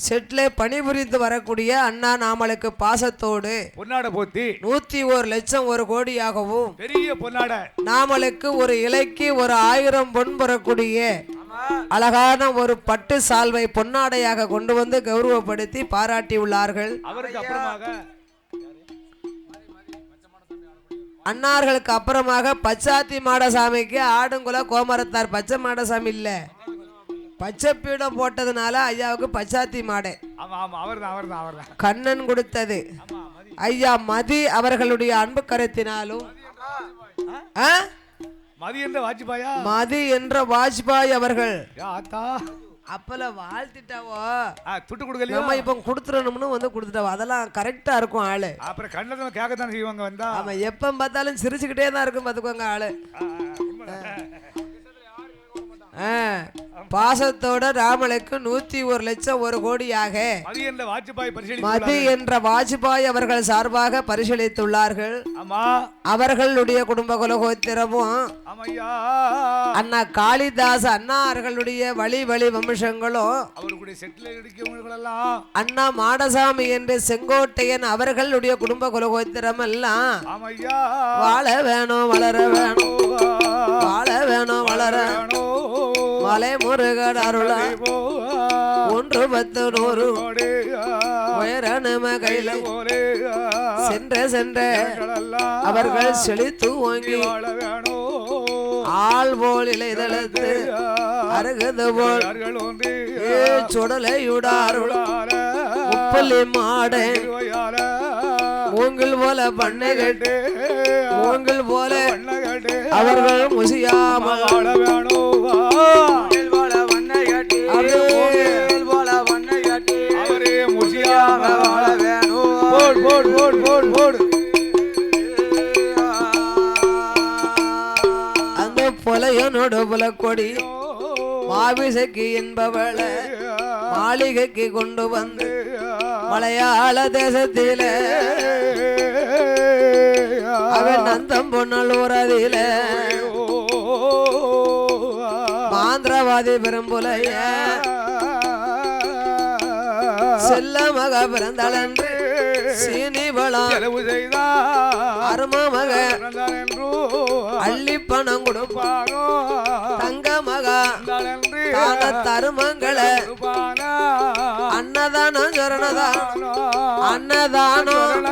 செட்ல பணிபுரிந்து வரக்கூடிய அண்ணா நாமளுக்கு பாசத்தோடு பொன்னாட போத்தி 101 லட்சம் 1 கோடியாகவும் பெரிய பொன்னாட நாமளுக்கு ஒரு இலைக்கு 1000 பொன் பெறக்கூடிய அழகான ஒரு பட்டு சால்வை பொன்னாடையாக கொண்டு வந்து கௌரவப்படுத்தி பாராட்டி உள்ளார்கள். அவருக்கு அப்புறமாக அன்னார்களுக்கு அப்புறமாக பச்சாத்தி மாடசாமிக்கு ஆடுங்குல கோமரத்தார் பச்சை மாடசாமி இல்ல, பச்சை பீடம் போட்டதுனால ஐயாவுக்கு பச்சாத்தி மாடை கண்ணன் கொடுத்தது. ஐயா மதி அவர்களுடைய அன்பு கருத்தினாலும் மதி என்ற வாஜ்பாய் அவர்கள் அப்பல வாழ்த்திட்டாவோ துட்டு கொடுக்கலையோ நம்ம இப்ப கொடுத்துறணும்னு வந்து கொடுத்துட்டாவோ, அதெல்லாம் கரெக்டா இருக்கும் ஆளு. அப்புறம் கண்ணத்துல கேட்கத்தானே செய்வாங்க வந்தா. ஆமா எப்ப பார்த்தாலும் சிரிச்சுக்கிட்டே தான் இருக்கும் பாத்துக்கோங்க ஆளு. பாசத்தோட ராமனுக்கு 101 லட்சம் 1 கோடியாக மதி என்ற வாஜ்பாய் அவர்கள் சார்பாக பரிசீலித்துள்ளார்கள். அவர்களுடைய குடும்ப குலகோத்திரமும் அண்ணா காளிதாஸ் அண்ணார்களுடைய வழி வம்சங்களும் அண்ணா மாடசாமி என்ற செங்கோட்டையன் அவர்களுடைய குடும்ப குலகோத்திரம் எல்லாம் வாழ வேணும் வளர வேணும், வாழ வேணும் வளர மலை முருகன் அருளா 1 10 100 உயரணும கையில சென்ற அவர்கள் செழித்து ஓங்கி ஆள் போல் இலைதளத்து அருகது போல் சுடலையுடாருள உப்பலி மாடே மூங்கில் போல பண்ணை கட்டு மூங்கில் போல அவர்கள் முசியாமல் அந்த புலையனோட புலக்கொடி மாவிசைக்கு என்பவள மாளிகைக்கு கொண்டு வந்து மலையாள தேசத்தில அவன் நந்தம் பொன்னல் ஊரதில மாந்திரவாதி பெரும்புலைய செல்ல மக பிறந்தாளன்று சீனிவளம் செலவு செய்தார் அருமமக என்றோ அள்ளி பணம் கொடுப்பாரோ தங்க மகா தான தருமங்களை அன்னதானம் சொரணதானோ அன்னதானம்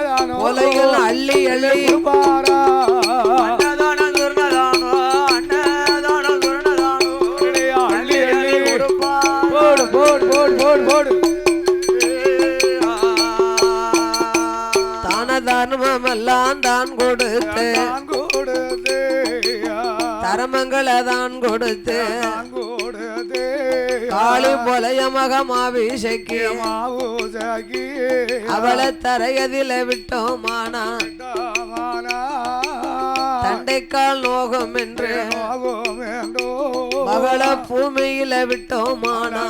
உலகில் அள்ளி அள்ளி அன்னதானம் சொரணதானோ அன்னதானம் சொரணதானோ அள்ளி அள்ளி போடு போடு போடு போடு போடு தானதானமெல்லாம் தான் கொடுத்து தரமங்களை தான் கொடுத்து காளி பொலைய மகமாபிஷேகி அவளை தரையதில விட்டோமானா தண்டைக்கால் நோகம் என்று மகள பூமியில விட்டோமானா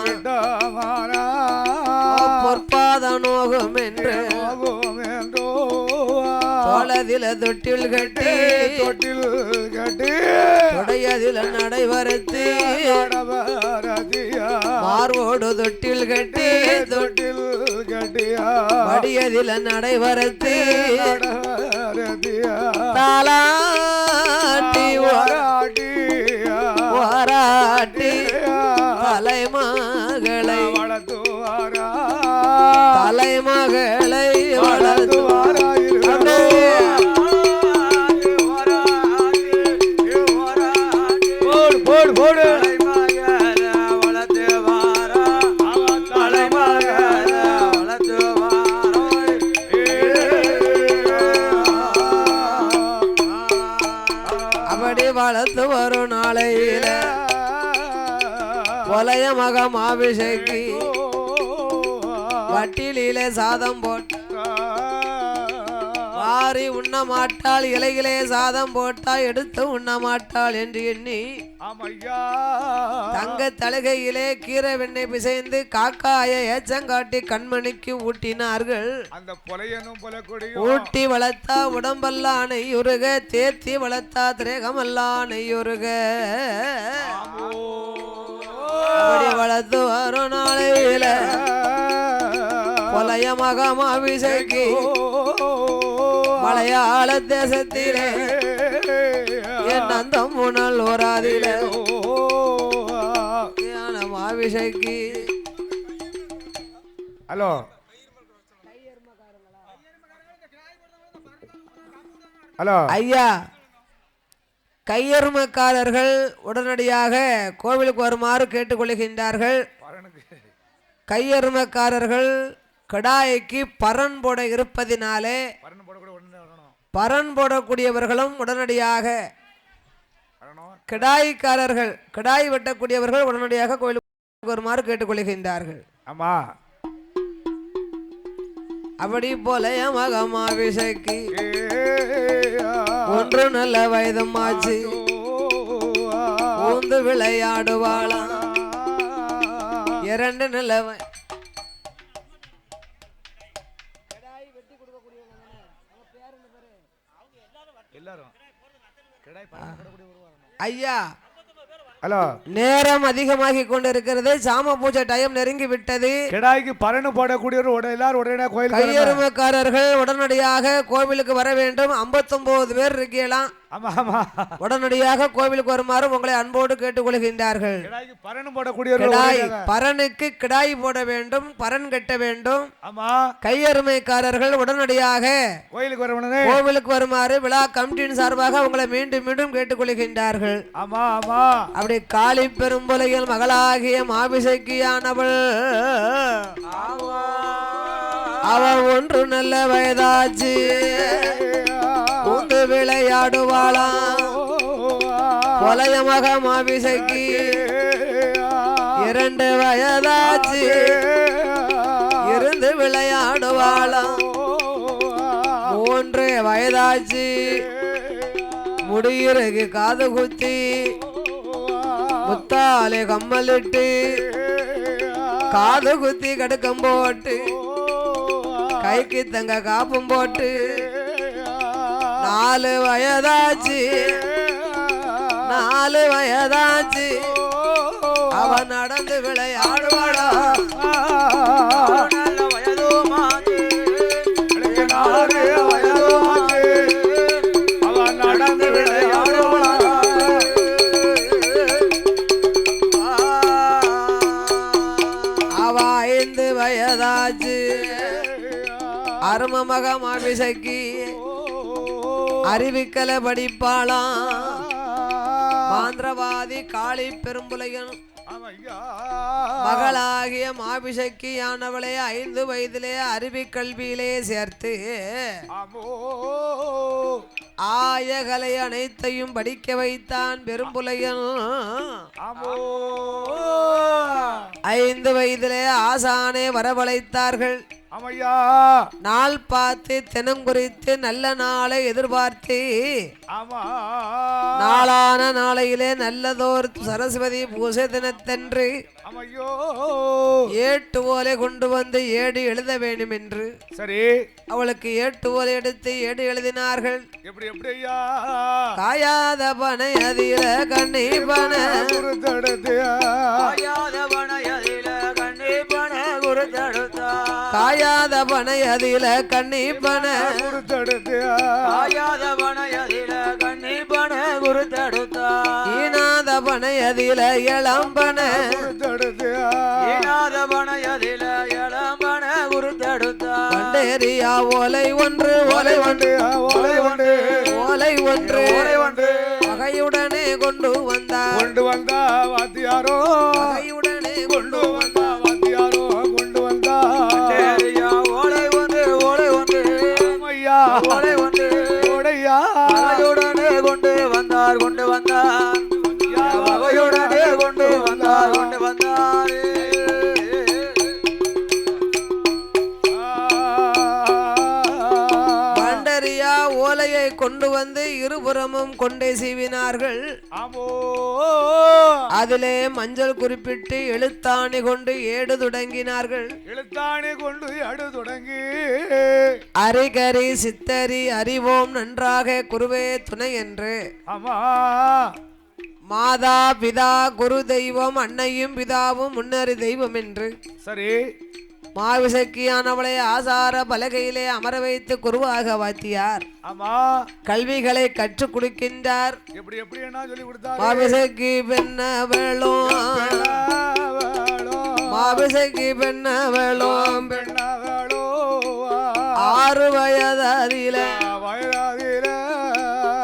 பொற்பாத நோகம் என்று தோளதில தொட்டில் கட்டி தொடையதில நடைவரத்து மார்வோடு தொட்டில் கட்டி வடியதில நடைவரத்து தாலாட்டி வாராட்டி தலைமகளை தலைமகளை வளர்த்துவாரா போடு போடு அப்படி வளர்த்து வரும் நாளையில கொலைய மகம் அபிஷேகி வட்டிலே சாதம் போட்டு வாரி உண்ண மாட்டாள் இலையிலே சாதம் போட்டா எடுத்து உண்ண மாட்டாள் என்று எண்ணி தங்க தலகையிலே கீரை வெண்ணெய் பிசைந்து காக்காய ஏச்சங்காட்டி கண்மணிக்கு ஊட்டினார்கள் ஊட்டி வளர்த்தா உடம்பெல்லாம் நெய்யுருக தேர்த்தி வளர்த்தா திரேகமெல்லாம் நெய்யுருக அப்படி வளர்த்து வரும் நாளையில கொலைய மகமாபிஷேகி மலையாள தேசத்திலே என் அந்த முனல் ஓராதிலே அபிஷேகி. ஹலோ ஹலோ ஐயா, கையெருமக்காரர்கள் உடனடியாக கோவிலுக்கு வருமாறு கேட்டுக்கொள்கின்றார்கள். கையெருமக்காரர்கள் கடாய்க்கு பரன் போட இருப்பதினாலே பரன் போடக்கூடியவர்களும் உடனடியாக கிடாய்க்காரர்கள் கிடாய் வெட்டக்கூடியவர்கள் உடனடியாக கோயிலுக்கு வருமாறு கேட்டுக்கொள்கின்றார்கள். ஆமா, அப்படி போல மகமாபிஷேகி ஒன்று நல்ல வயதும் ஆச்சு ஊந்து விளையாடுவாளா இரண்டு நல்ல ஐயா. ஹலோ, நேரம் அதிகமாகி கொண்டிருக்கிறது. சாம பூஜை டைம் நெருங்கி விட்டது. கிடாய்க்கு பரணு போடக்கூடியவர் எல்லாரும் உடனடியாக கோயில் கையெருமக்காரர்கள் உடனடியாக கோவிலுக்கு வர வேண்டும். 59 பேர் இருக்கலாம். ஆமா ஆமா, உடனடியாக கோவிலுக்கு வருமாறு உங்களை அன்போடு கேட்டுக்கொள்கின்றார்கள். பரணு போடக்கூடியவர் பரனுக்கு கிடாய் போட வேண்டும், பரன் கட்ட வேண்டும். ஆமா, கையெருமைக்காரர்கள் உடனடியாக கோவிலுக்கு வருமாறு விழா கமிட்டியின் சார்பாக உங்களை மீண்டும் மீண்டும் கேட்டுக்கொள்கின்றார்கள். ஆமா ஆமா, அப்படி காளி பெரும்புலையில் மகளாகிய மாபிசைக்கியானவள் அவள் ஒன்று நல்ல வயதாச்சு ஊந்து விளையாடுவாளாம். கொலைய மகமாபிசைக்கு 2 வயதாச்சு இருந்து விளையாடுவாளாம். 3 வயதாச்சு முடியிறகு காது குத்தி முத்தாலே கம்மலிட்டு காது குத்தி கடுக்கம் போட்டு கைக்கு தங்க காப்பும் போட்டு 4 வயதாச்சு 4 வயதாச்சு அவன் நடந்து விளையாடுவாடா. வயதாச்சு அருமமகம் அபிஷக்கி அறிவிக்கல படிப்பாளாம் மாந்திரவாதி காளி பெரும்புலையன் மகளாகிய மாபிஷக்கியானவளை 5 வயதிலே அறிவி கல்வியிலே சேர்த்து ஆயகலை அனைத்தையும் படிக்க வைத்தான் பெரும்புலையன் 5 வயதிலே ஆசானே வரவழைத்தார்கள் நாள் பார்த்து தினம் குறித்து நல்ல நாளை எதிர்பார்த்து நாளான நாளையிலே நல்லதோர் சரஸ்வதி பூசை தினத்தன்று ஏட்டு ஓலை கொண்டு வந்து ஏடு எழுத வேண்டும் என்று சரி அவளுக்கு ஏட்டு ஓலை எடுத்து ஏடு எழுதினார்கள் எப்படி எப்படி ஐயா காயாத பனை அதில கண்ணி பன காயாத பனை அதில கண்ணி பன ஈனாத பனை அதில இளம்பன பண்டேரியா ஓலை ஒன்று ஓலை ஒன்று ஓலை ஒன்று ஓலை ஒன்று ஓலை ஒன்று வகையுடனே கொண்டு வந்தா வாத்தியாரோ வகையுடனே கொண்டு வந்தா வாத்தியாரோ கொண்டு வந்தா ஓலை ஒன்று ஓலை ஒன்று ஐயா ஓலை ஒன்று ஓடையா வகையுடனே கொண்டு வந்தார் வகையுடனே கொண்டு வந்தார் பண்டரியா ஓலையை கொண்டு வந்து இருபுறமும் கொண்டே சீவினார்கள் அதிலே மஞ்சள் குறிப்பிட்டு எழுத்தாணி கொண்டு ஏடு தொடங்கினார்கள் எழுத்தாணி கொண்டு ஏடு தொடங்கி அரிகரி சித்தரி அறிவோம் நன்றாக குருவே துணை என்று மாதா பிதா குரு தெய்வம் அன்னையும் பிதாவும் முன்னறி தெய்வம் என்று சரி மாவிசக்கியானவளை ஆசார பலகையிலே அமர வைத்து குருவாக வாத்தியார் கல்விகளை கற்றுக் கொடுக்கின்றார் எப்படி எப்படி என்ன சொல்லி கொடுத்தார் மாவிசக்கி பெண்ணவளும் மாவிசக்கி பெண்ணவளும் 6 வயதாதில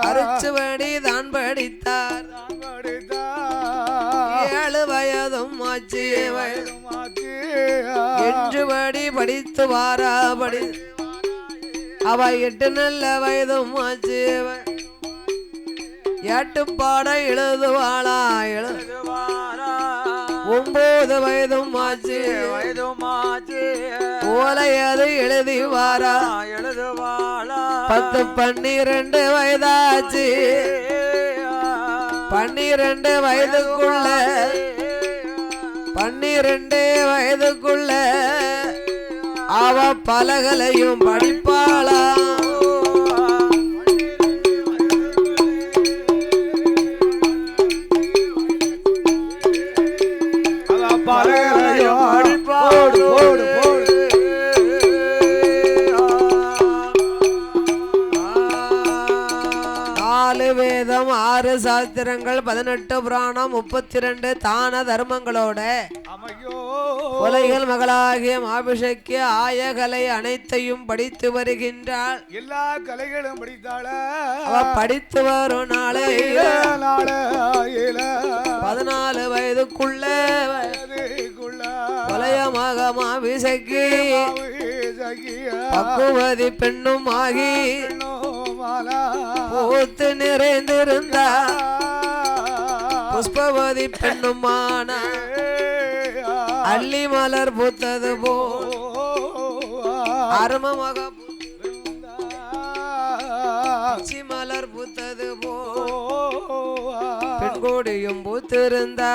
அரிச்சுவடி தான் படித்தார் 7 வயதும் ஆச்சு 8 வடி படித்து வாராபடி அவ 8 நல்ல வயதும் ஆச்சு 8 பாட எழுதுவாளா 9 வயதும் ஆச்சு ஓலையது எழுதி வாரா 10 12 வயதாச்சு 12 வயதுக்குள்ள அவ பலகலையும் படிப்பாளா பலகலையும் படிப்பாடு போடு போடு 4 வேதம் 6 சாஸ்திரங்கள் 18 புராணம் 32 தான தர்மங்களோட கொலைகள் மகளாகிய மாபிஷக்கிய ஆயகலை அனைத்தையும் படித்து வருகின்றாள் எல்லா கலைகளும் படித்தாள அவ படித்து வரும் நாளை 14 வயதுக்குள்ள கொலையமாக மாபிஷக்கி பக்குவதி பெண்ணும் ஆகி பூத்து நிறைந்திருந்தா புஷ்பவதி பெண்ணுமான அள்ளி மலர் பூத்தது போ அருமமாக மலர் பூத்தது போ பெண்கோடியும் பூத்திருந்தா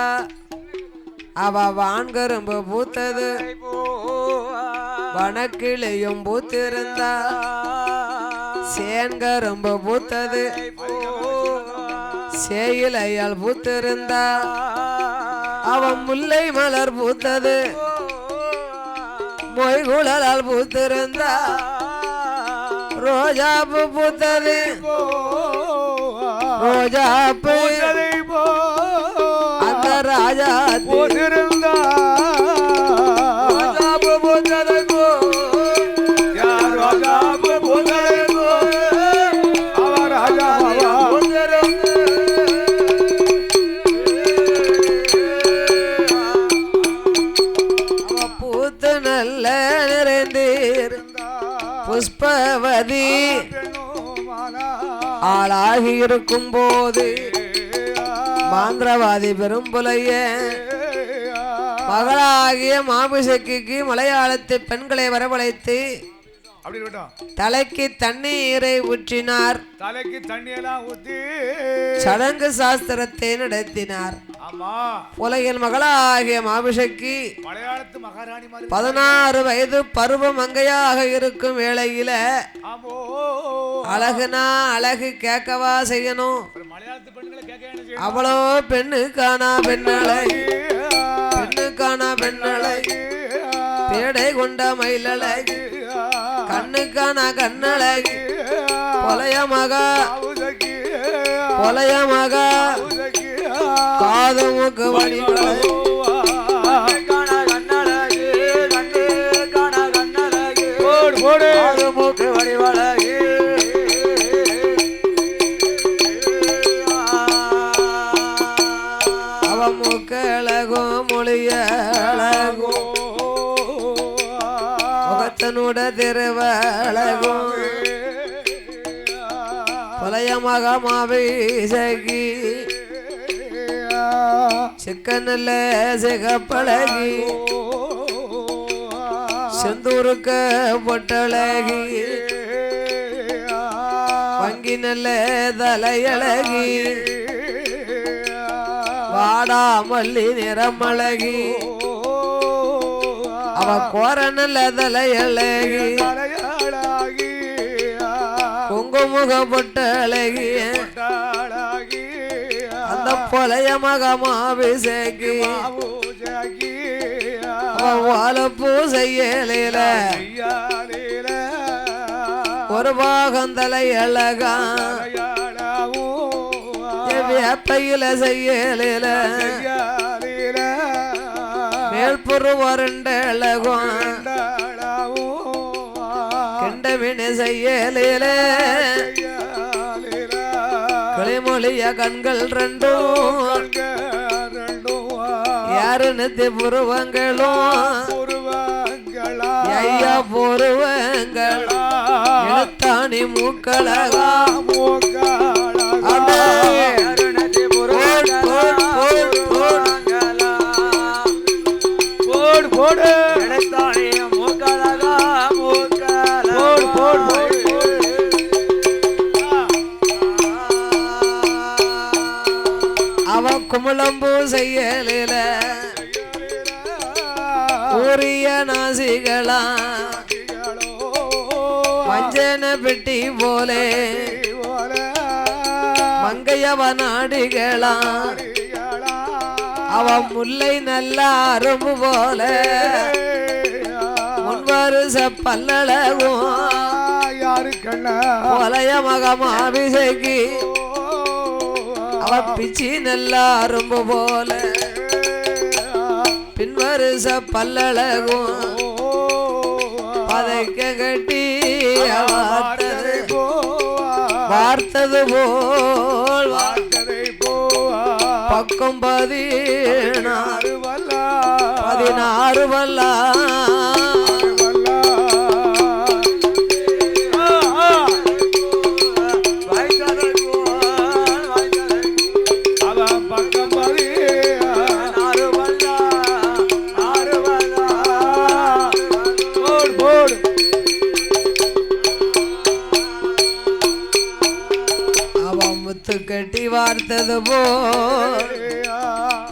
அவ வான்கரும்பு பூத்தது வனக்கிளையும் பூத்திருந்தா சேன்கரும்பு பூத்தது சேயிலையால் பூத்திருந்தா அவன் முல்லை மலர் பூத்தது மொய்குழலால் பூத்திருந்தா ரோஜாப்பு பூத்தது ரோஜாப்பு அந்த ராஜா பூத்திருந்தா ரோஜாப்பு பூத்தது நல்ல நிறைந்தீர் புஷ்பவதி ஆளாகி இருக்கும் போது மாந்திரவாதி பெரும்புலைய மகளாகிய மாபிசக்கிக்கு மலையாளத்து பெண்களை வரவழைத்து தலைக்கு தண்ணீரை ஊற்றினார். தலைக்கு தண்ணீரெல்லாம் ஊற்றி சடங்கு சாஸ்திரத்தை நடத்தினார். உலகில் மகளாகிய மாபிசக்கி மலையாளத்து மகாராணி 16 வயது பருவ மங்கையாக இருக்கும் வேளையில அழகுனா அழகு கேட்கவா செய்யணும். அவ்வளோ பெண்ணுக்கானா பெண்ணழகி பெண்ணுக்கானா பெண்ணழகி பேடை கொண்ட மயிலழகி கண்ணுக்கானா கண்ணழகி பொலையமகா பொலையமகா காதுமுக்கு வடிவழகி காதுமுக்கு வடிவழகி அவ முக்களகோ மொழியழகோ முகத்தனுட திருவழகோ பழையமாக மாவிசகி சிக்கனில் சிகப்பழகி செந்தூருக்க பொட்டழகி வங்கி நல்ல தலையழகி வாடாமல்லி நிறமழகி அவ கோர நல்ல தலையழகி குங்குமுக பொட்டழகி அந்த பொலைய மகமாபிசேகி வாழப்பூ செய்யல ஒரு பாகம் தலையழகா வேப்பையில செய்யல மேல்புறு வரண்டழகும் கண்டவினை செய்யல கிளிமொழிய கண்கள் ரெண்டும் யாருன்னு புருவங்களும் ஐயா புருவங்கள் எழுத்தாணி மூக்களகா அவ குமளம்பூ செய்யல ஊரிய நாசிகளா வஞ்சன பெட்டி போலே மங்கையவ நாடிகளா அவ முல்லை நல்ல அரும்பு போல முன்வருச பல்லழகும் போலைய மகமாபிசைக்கு அவ பிச்சி நல்ல அரும்பு போல பின்வருச பல்லழகும் பதைக்க கட்டி வார்த்தது போல் பக்கம் 16 வல்லா கட்டி வார்த்தது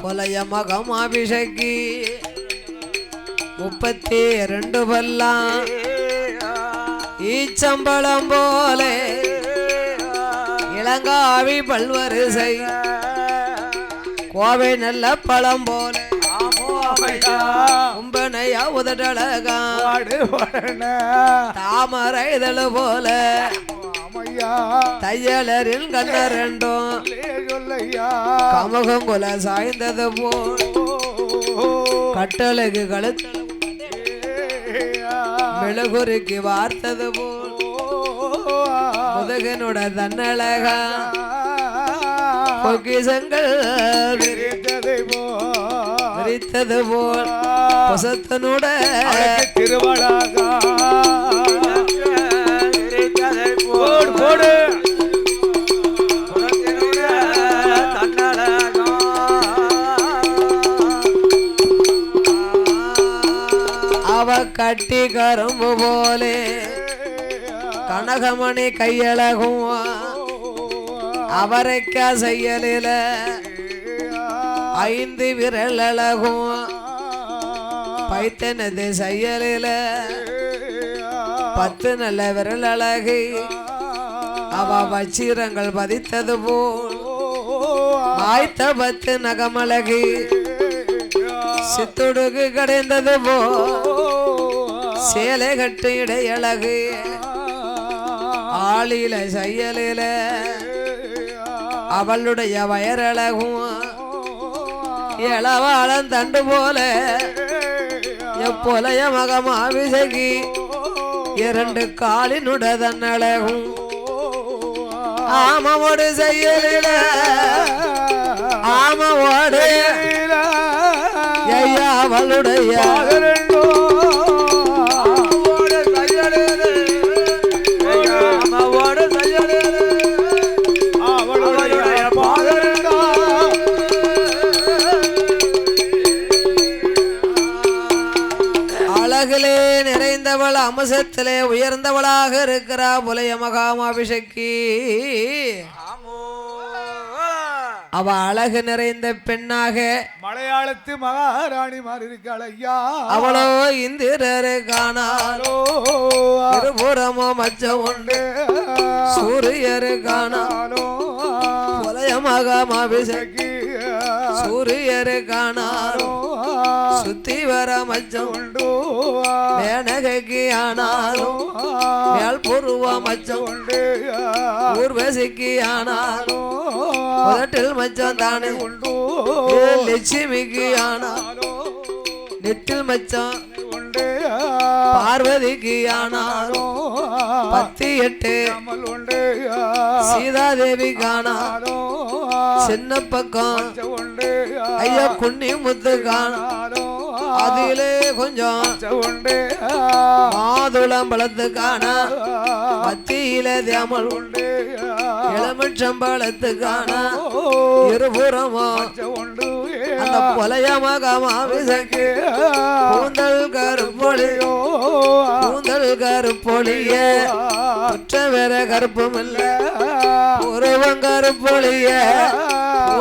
போலைய மகமாபிஷக்கி 32 பல்லாம் ஈச்சம்பளம் போலே இளங்காவி பல்வரிசை கோவை நல்ல பழம் போலே கும்பனையா உதடழகா தாமரை இதழ் போல தையலரில் கண்ணரெண்டும் கமகங்குல சாய்ந்தது போல் கட்டழகு கழுத்து மெழுகுருக்கு வார்த்தது போல் முதுகனுட தன்னழகா பொக்கிசங்கள் விரித்தது போல் அம்சத்தினோட திருவழகா போடு போடு அவ கட்டி கரும்பு போலே கனகமணி கையழகும் அவரைக்கா செய்யலில 5 விரல் அழகும் பைத்தனது செய்யலில 10 நல்ல விரல் அழகு அவ வச்சிரங்கள் பதித்தது போல் ஆய்த்த 10 நகமழகு சித்துடுக்கு கடைந்தது போ சேலை கட்டு இடையழகு ஆளில செய்யலில அவளுடைய வயரழகும் இளவாளம் தண்டு போல எப்போலைய மகமாவிசகி 2 காலினுடன் அழகும் ஆமோடு செய்யலில ஆமோடு ஐயா அவளுடைய அழகிலே நிறைந்தவள் அம்சத்திலே உயர்ந்தவளாக இருக்கிறா புலைய மகாமாபிஷக்கி அவ அழகு நிறைந்த பெண்ணாக மலையாளத்து மகாராணி மாதிரி இருக்காள் ஐயா அவளோ இந்திரரு காணாலோ இருபுறமோ மச்ச உண்டு சூரியரு காணாலோ புலைய மகாமாபிஷக்கி சூரியரு காணாலோ சுத்தி வர மச்சம் உண்டு மேனகைக்கு ஆனாலும் மேல் பூர்வ மச்சம் உண்டு ஊர்வசிக்கு ஆனாலும் முதட்டில் மச்சம் தானே உண்டு லட்சுமிக்கு ஆனாலும் நெட்டில் மச்சம் உண்டு பார்வதிக்கு ஆனாலும் 18 உண்டு சீதாதேவி காணாலும் சின்ன பக்கம் உண்டு ஐயா குன்னி முத்து காணாலும் அதிலே கொஞ்சம் உண்டு மாதுளம் பழத்து காண மத்தியில தேமல் உண்டு இளமச்சம்பழத்து காண இருபுறமோ உண்டு அந்த புலைய மகமாவிசக்கு கூந்தல் கருப்பொழியோ கூந்தல் கருப்பொழிய குற்ற வேற கருப்பும் இல்ல உருவம் கருப்பொழிய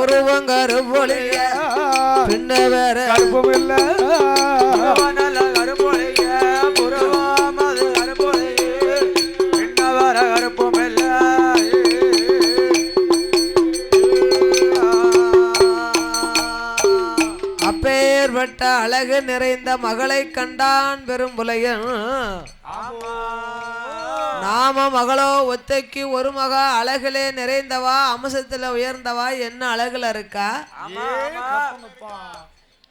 உருவம் கருப்பொழிய பின்ன வேற கருப்பும் இல்ல அப்பேற்பட்ட அழகு நிறைந்த மகளை கண்டான் பெரும் புலையன் நாம மகளோ ஒத்தைக்கு ஒரு மகா அழகிலே நிறைந்தவா அம்சத்துல உயர்ந்தவா என்ன அழகுல இருக்கா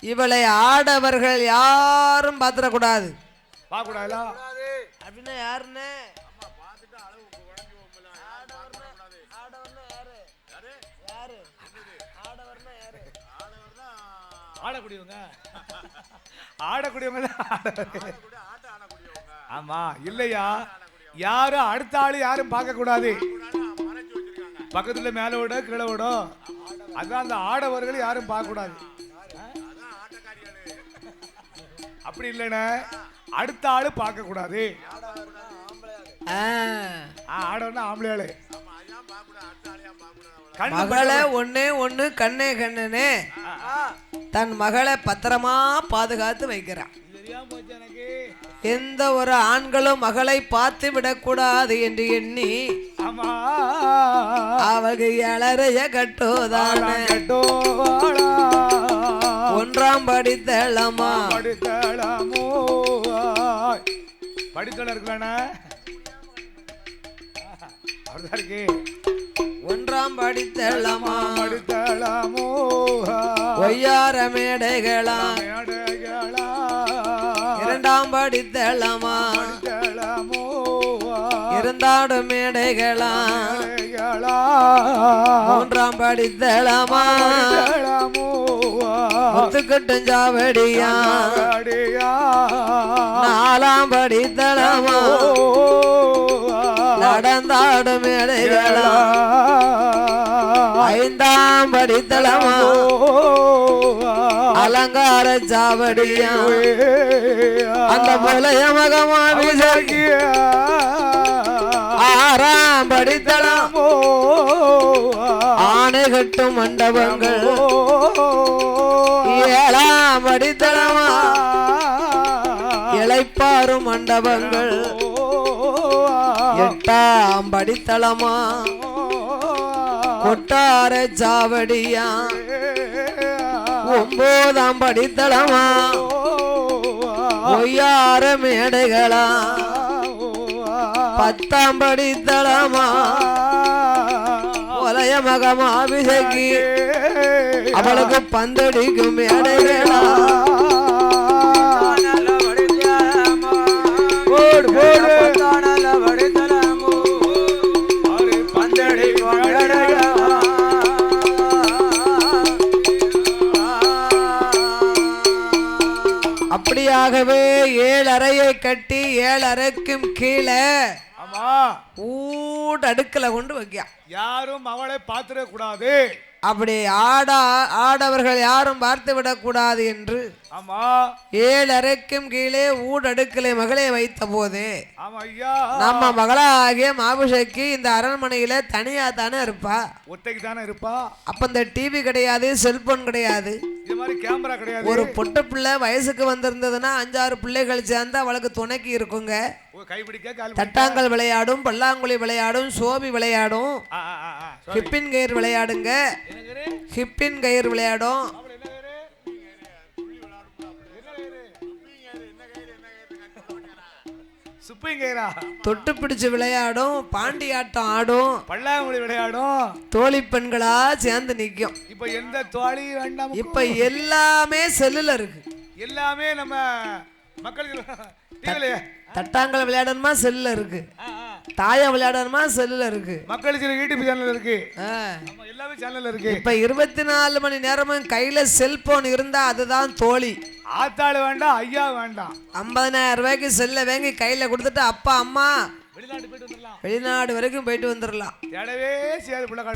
இவளை ஆடவர்கள் யாரும் பாத்திரக்கூடாது அப்படின்னா யாருன்னு ஆடக்கூடியவங்க ஆடக்கூடியவங்க ஆமா இல்லையா யாரும் அடுத்த ஆளு யாரும் பார்க்க கூடாது பக்கத்துல மேல விட கீழே விடும் அதான் அந்த ஆடவர்கள் யாரும் பார்க்க கூடாது அப்படி இல்லைன்னா அடுத்த ஆளு பார்க்க கூடாது ஆடவனா ஆம்பளையாளு மகளை ஒன்னே ஒண்ணு கண்ணே கண்ணனே தன் மகளை பத்திரமா பாதுகாத்து வைக்கிறான் எந்த ஒரு ஆண்களும் மகளை பார்த்து விடக்கூடாது என்று எண்ணி அவர்கள் எழறைய கட்டோதான ஒன்றாம் படித்தளமா படித்தள இருக்கலான ஒன்றாம் படித்தளமா ஒய்யார மேடைகளா இரண்டாம் படித்தளமா இருந்தாடும் மேடைகளா மூன்றாம் படித்தளமா முத்துக்கட்டும் ஜாவடியா நாலாம் படித்தளமா நடந்தாடும் மேடைகளா ஐந்தாம் படித்தளமா அலங்கார சாவடியா அந்த புலைய மகமாவிசக்கி ஆறாம் படித்தளமோ ஆணை கட்டும் மண்டபங்கள் ஏழாம் படித்தளமா இளைப்பாறும் மண்டபங்கள் எட்டாம் படித்தளமா கொட்டார சாவடியா ஒன்பதாம் படித்தளமா ஒய்யார மேடைகளா பத்தாம் படித்தளமா ஒலைய மகமாபிஷேகி அவளுக்கு பந்தடிக்கும் மேடைகளா அப்படியாகவே 7 அறையை கட்டி 7 அறைக்கும் கீழே அடுக்கல கொண்டு வைக்க யாரும் அவளை பார்த்திட கூடாது. அப்படி ஆடவர்கள் யாரும் பார்த்து விடக்கூடாது என்று 7 அறைக்கும் கீழே ஊடடுக்கலை மகளை வைத்த போது நம்ம மகளாகிய மாபுஷைக்கு இந்த அரண்மனையில தனியா தானே இருப்பா, ஒத்தைக்கு தானே இருப்பா. அப்ப இந்த டிவி கிடையாது, செல்போன் கிடையாது, கேமரா கிடையாது. ஒரு பொட்ட பிள்ளை வயசுக்கு வந்திருந்ததுன்னா 5-6 பிள்ளைகள் சேர்ந்து அவளுக்கு துணைக்கு இருக்குங்க. தட்டாங்கல் விளையாடும், பல்லாங்குழி விளையாடும், சோபி விளையாடும், ஹிப்பின் கயிறு விளையாடுங்க, ஹிப்பின் கயிறு விளையாடும், தொட்டு பிடிச்சு விளையாடும், பாண்டி ஆட்டம் ஆடும், பல்லாங்குழி விளையாடும், தோழி பெண்களா சேர்ந்து நிக்கும். இப்ப எந்த தோழி வேண்டாம், இப்ப எல்லாமே செல்லுல இருக்கு. எல்லாமே நம்ம மக்களுக்கு தட்டாங்கல் விளையாடணுமா செல்லுல இருக்கு, தாயம் விளையாடணுமா செல்லுல இருக்கு, மக்களுக்கு யூடியூப் சேனல் இருக்கு, எல்லாமே சேனல் இருக்கு. இப்ப 24 மணி நேரமும் கையில செல்போன் இருந்தா அதுதான் தோழி. ஆத்தாள் வேண்டாம், ஐயா வேண்டாம். 50,000 ரூபாய்க்கு செல்ல வாங்கி கையில கொடுத்துட்டு அப்பா அம்மா வெளிநாடு வரைக்கும் போயிட்டு வந்துடலாம்.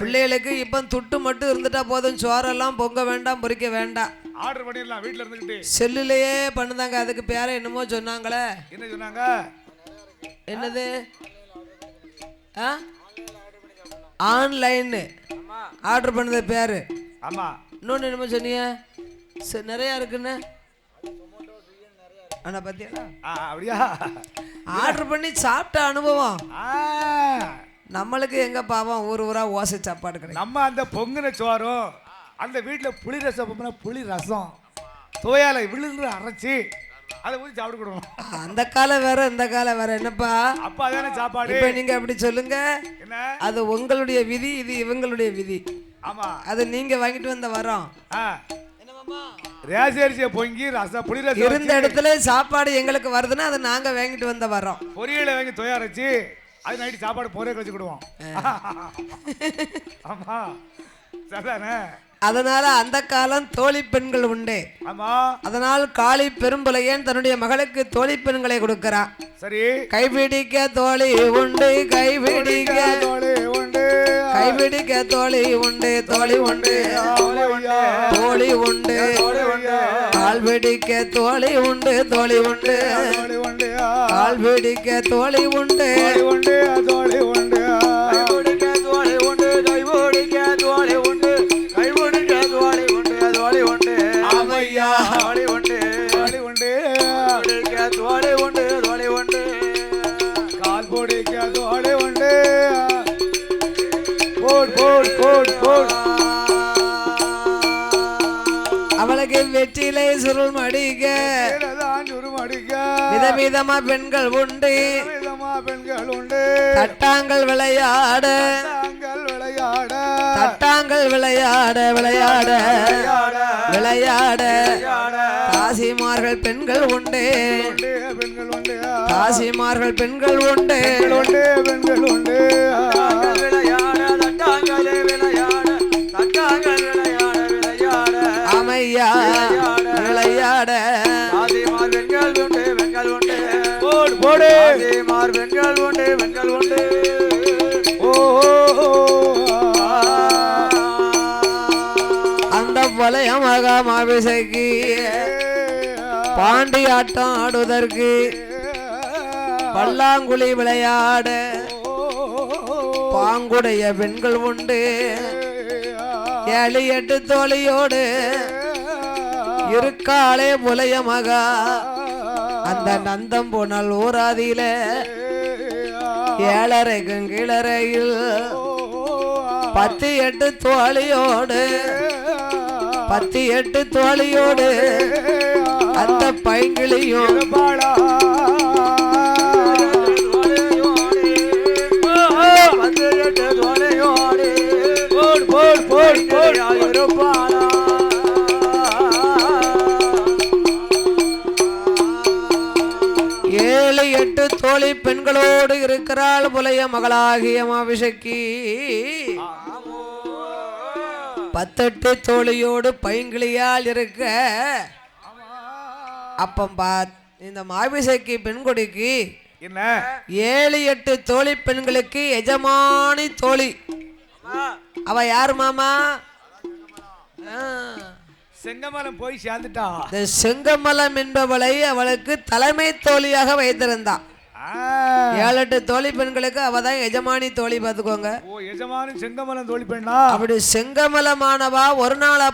பிள்ளைகளுக்கு இப்ப துட்டு மட்டும் இருந்துட்டா போதும், சோறெல்லாம் பொங்க வேண்டாம், பொரிக்க வேண்டாம், ஆர்டர் பண்ணிடலாம் வீட்ல இருந்துகிட்டு. செல்லுலயே பண்ணுதாங்க. அதுக்கு பேர என்னமோ சொன்னாங்களே, என்ன சொன்னாங்க? என்னது? ஆன்லைன் ஆர்டர் பண்ணது பேரு. ஆமா. இன்னொன்னு என்னமோ சொன்னீங்க, நிறைய இருக்குன்னு. ஆனா பாத்தியா, அப்படியா? ஆர்டர் பண்ணி சாப்பிட்ட அனுபவம் நம்மளுக்கு எங்க பாவம், ஊரா ஓசை சாப்பாடு கிடைக்கும். நம்ம அந்த பொங்குன சோறும் அந்த வீட்டுல புளி ரசம், புளி ரசம் தோயால விழுந்து அரைச்சி அதை ஊற்றி சாப்பிட கொடுக்கணும். அந்த காலம் வேற இந்த காலம் வேற. என்னப்பா அப்பா தானே சாப்பாடு. இப்ப நீங்க அப்படி சொல்லுங்க, என்ன அது உங்களுடைய விதி, இது இவங்களுடைய விதி. ஆமா, அது நீங்க வாங்கிட்டு வந்த வரோம். ரேசரிசியை பொங்கி ரசம் புளி ரசம் இருந்த இடத்துல சாப்பாடு எங்களுக்கு வருதுன்னா அதை நாங்க வாங்கிட்டு வந்த வரோம். பொரியலை வாங்கி தோயா அரைச்சி அது நைட்டு சாப்பாடு பொரிய கழிச்சு கொடுவோம். ஆமா சரிதானே. அதனால அந்த காலம் தோழி பெண்கள் உண்டு. ஆமா. அதனால் காளி பெரும்புலையன் தன்னுடைய மகளுக்கு தோழி பெண்களை கொடுக்கிறான். சரி. கைபிடிக்க தோழி உண்டு, கைபிடிக்க தோழி உண்டு, கைபிடிக்க தோழி உண்டு, தோழி உண்டு, தோழி உண்டு, கால் பிடிக்க தோழி உண்டு, தோழி உண்டு, கால் பிடிக்க தோழி உண்டு, தோழி உண்டு, அவளுக்கு வெற்றிலை சுருள் மடிக்க விதவிதமா பெண்கள் உண்டு, தட்டாங்கள் விளையாட, தட்டாங்கள் விளையாட விளையாட விளையாட தாசிமார்கள் பெண்கள் உண்டு, தாசிமார்கள் பெண்கள் உண்டு, பெண்கள் உண்டு, அமையா விளையாட பெண்கள் உண்டு, பெண்கள் உண்டு, போடு மார் பெண்கள் உண்டு பெண்கள் உண்டு ஓ அந்த வளைய மகாமாபிசைக்கு பாண்டி ஆட்டம் ஆடுவதற்கு பல்லாங்குழி விளையாட பாங்குடைய பெண்கள் உண்டு 7-8 தோழியோடு இருக்காளே புலைய மகா அந்த நந்தம் போனால் ஊராதியில 7:30 கிளறையில் 10-8 தோழியோடு 10-8 தோழியோடு அந்த பைங்கிளியும் ஏழு 8 தோழி பெண்களோடு இருக்கிறாள் புலைய மகளாகிய மாபிஷக்கி 10-8 தோழியோடு பைங்கிளியால் இருக்க அப்பம் பாத் இந்த மாபிசைக்கு பெண்குடிக்கு என்ன 7-8 தோழி பெண்களுக்கு எஜமானி தோழி அவ யாரு மாமா செங்கமலம் போய் சேர்ந்துட்டா இந்த செங்கமலம் என்பவளை அவளுக்கு தலைமை தோழியாக வைத்திருந்தான் 7-8 தோழி பெண்களுக்கு அவதான் எஜமானி தோழி பார்த்துக்கோங்க ஓ எஜமானி செங்கமலம் தோழி பெண்ணா அப்படி செங்கமலமானவா ஒரு நாள்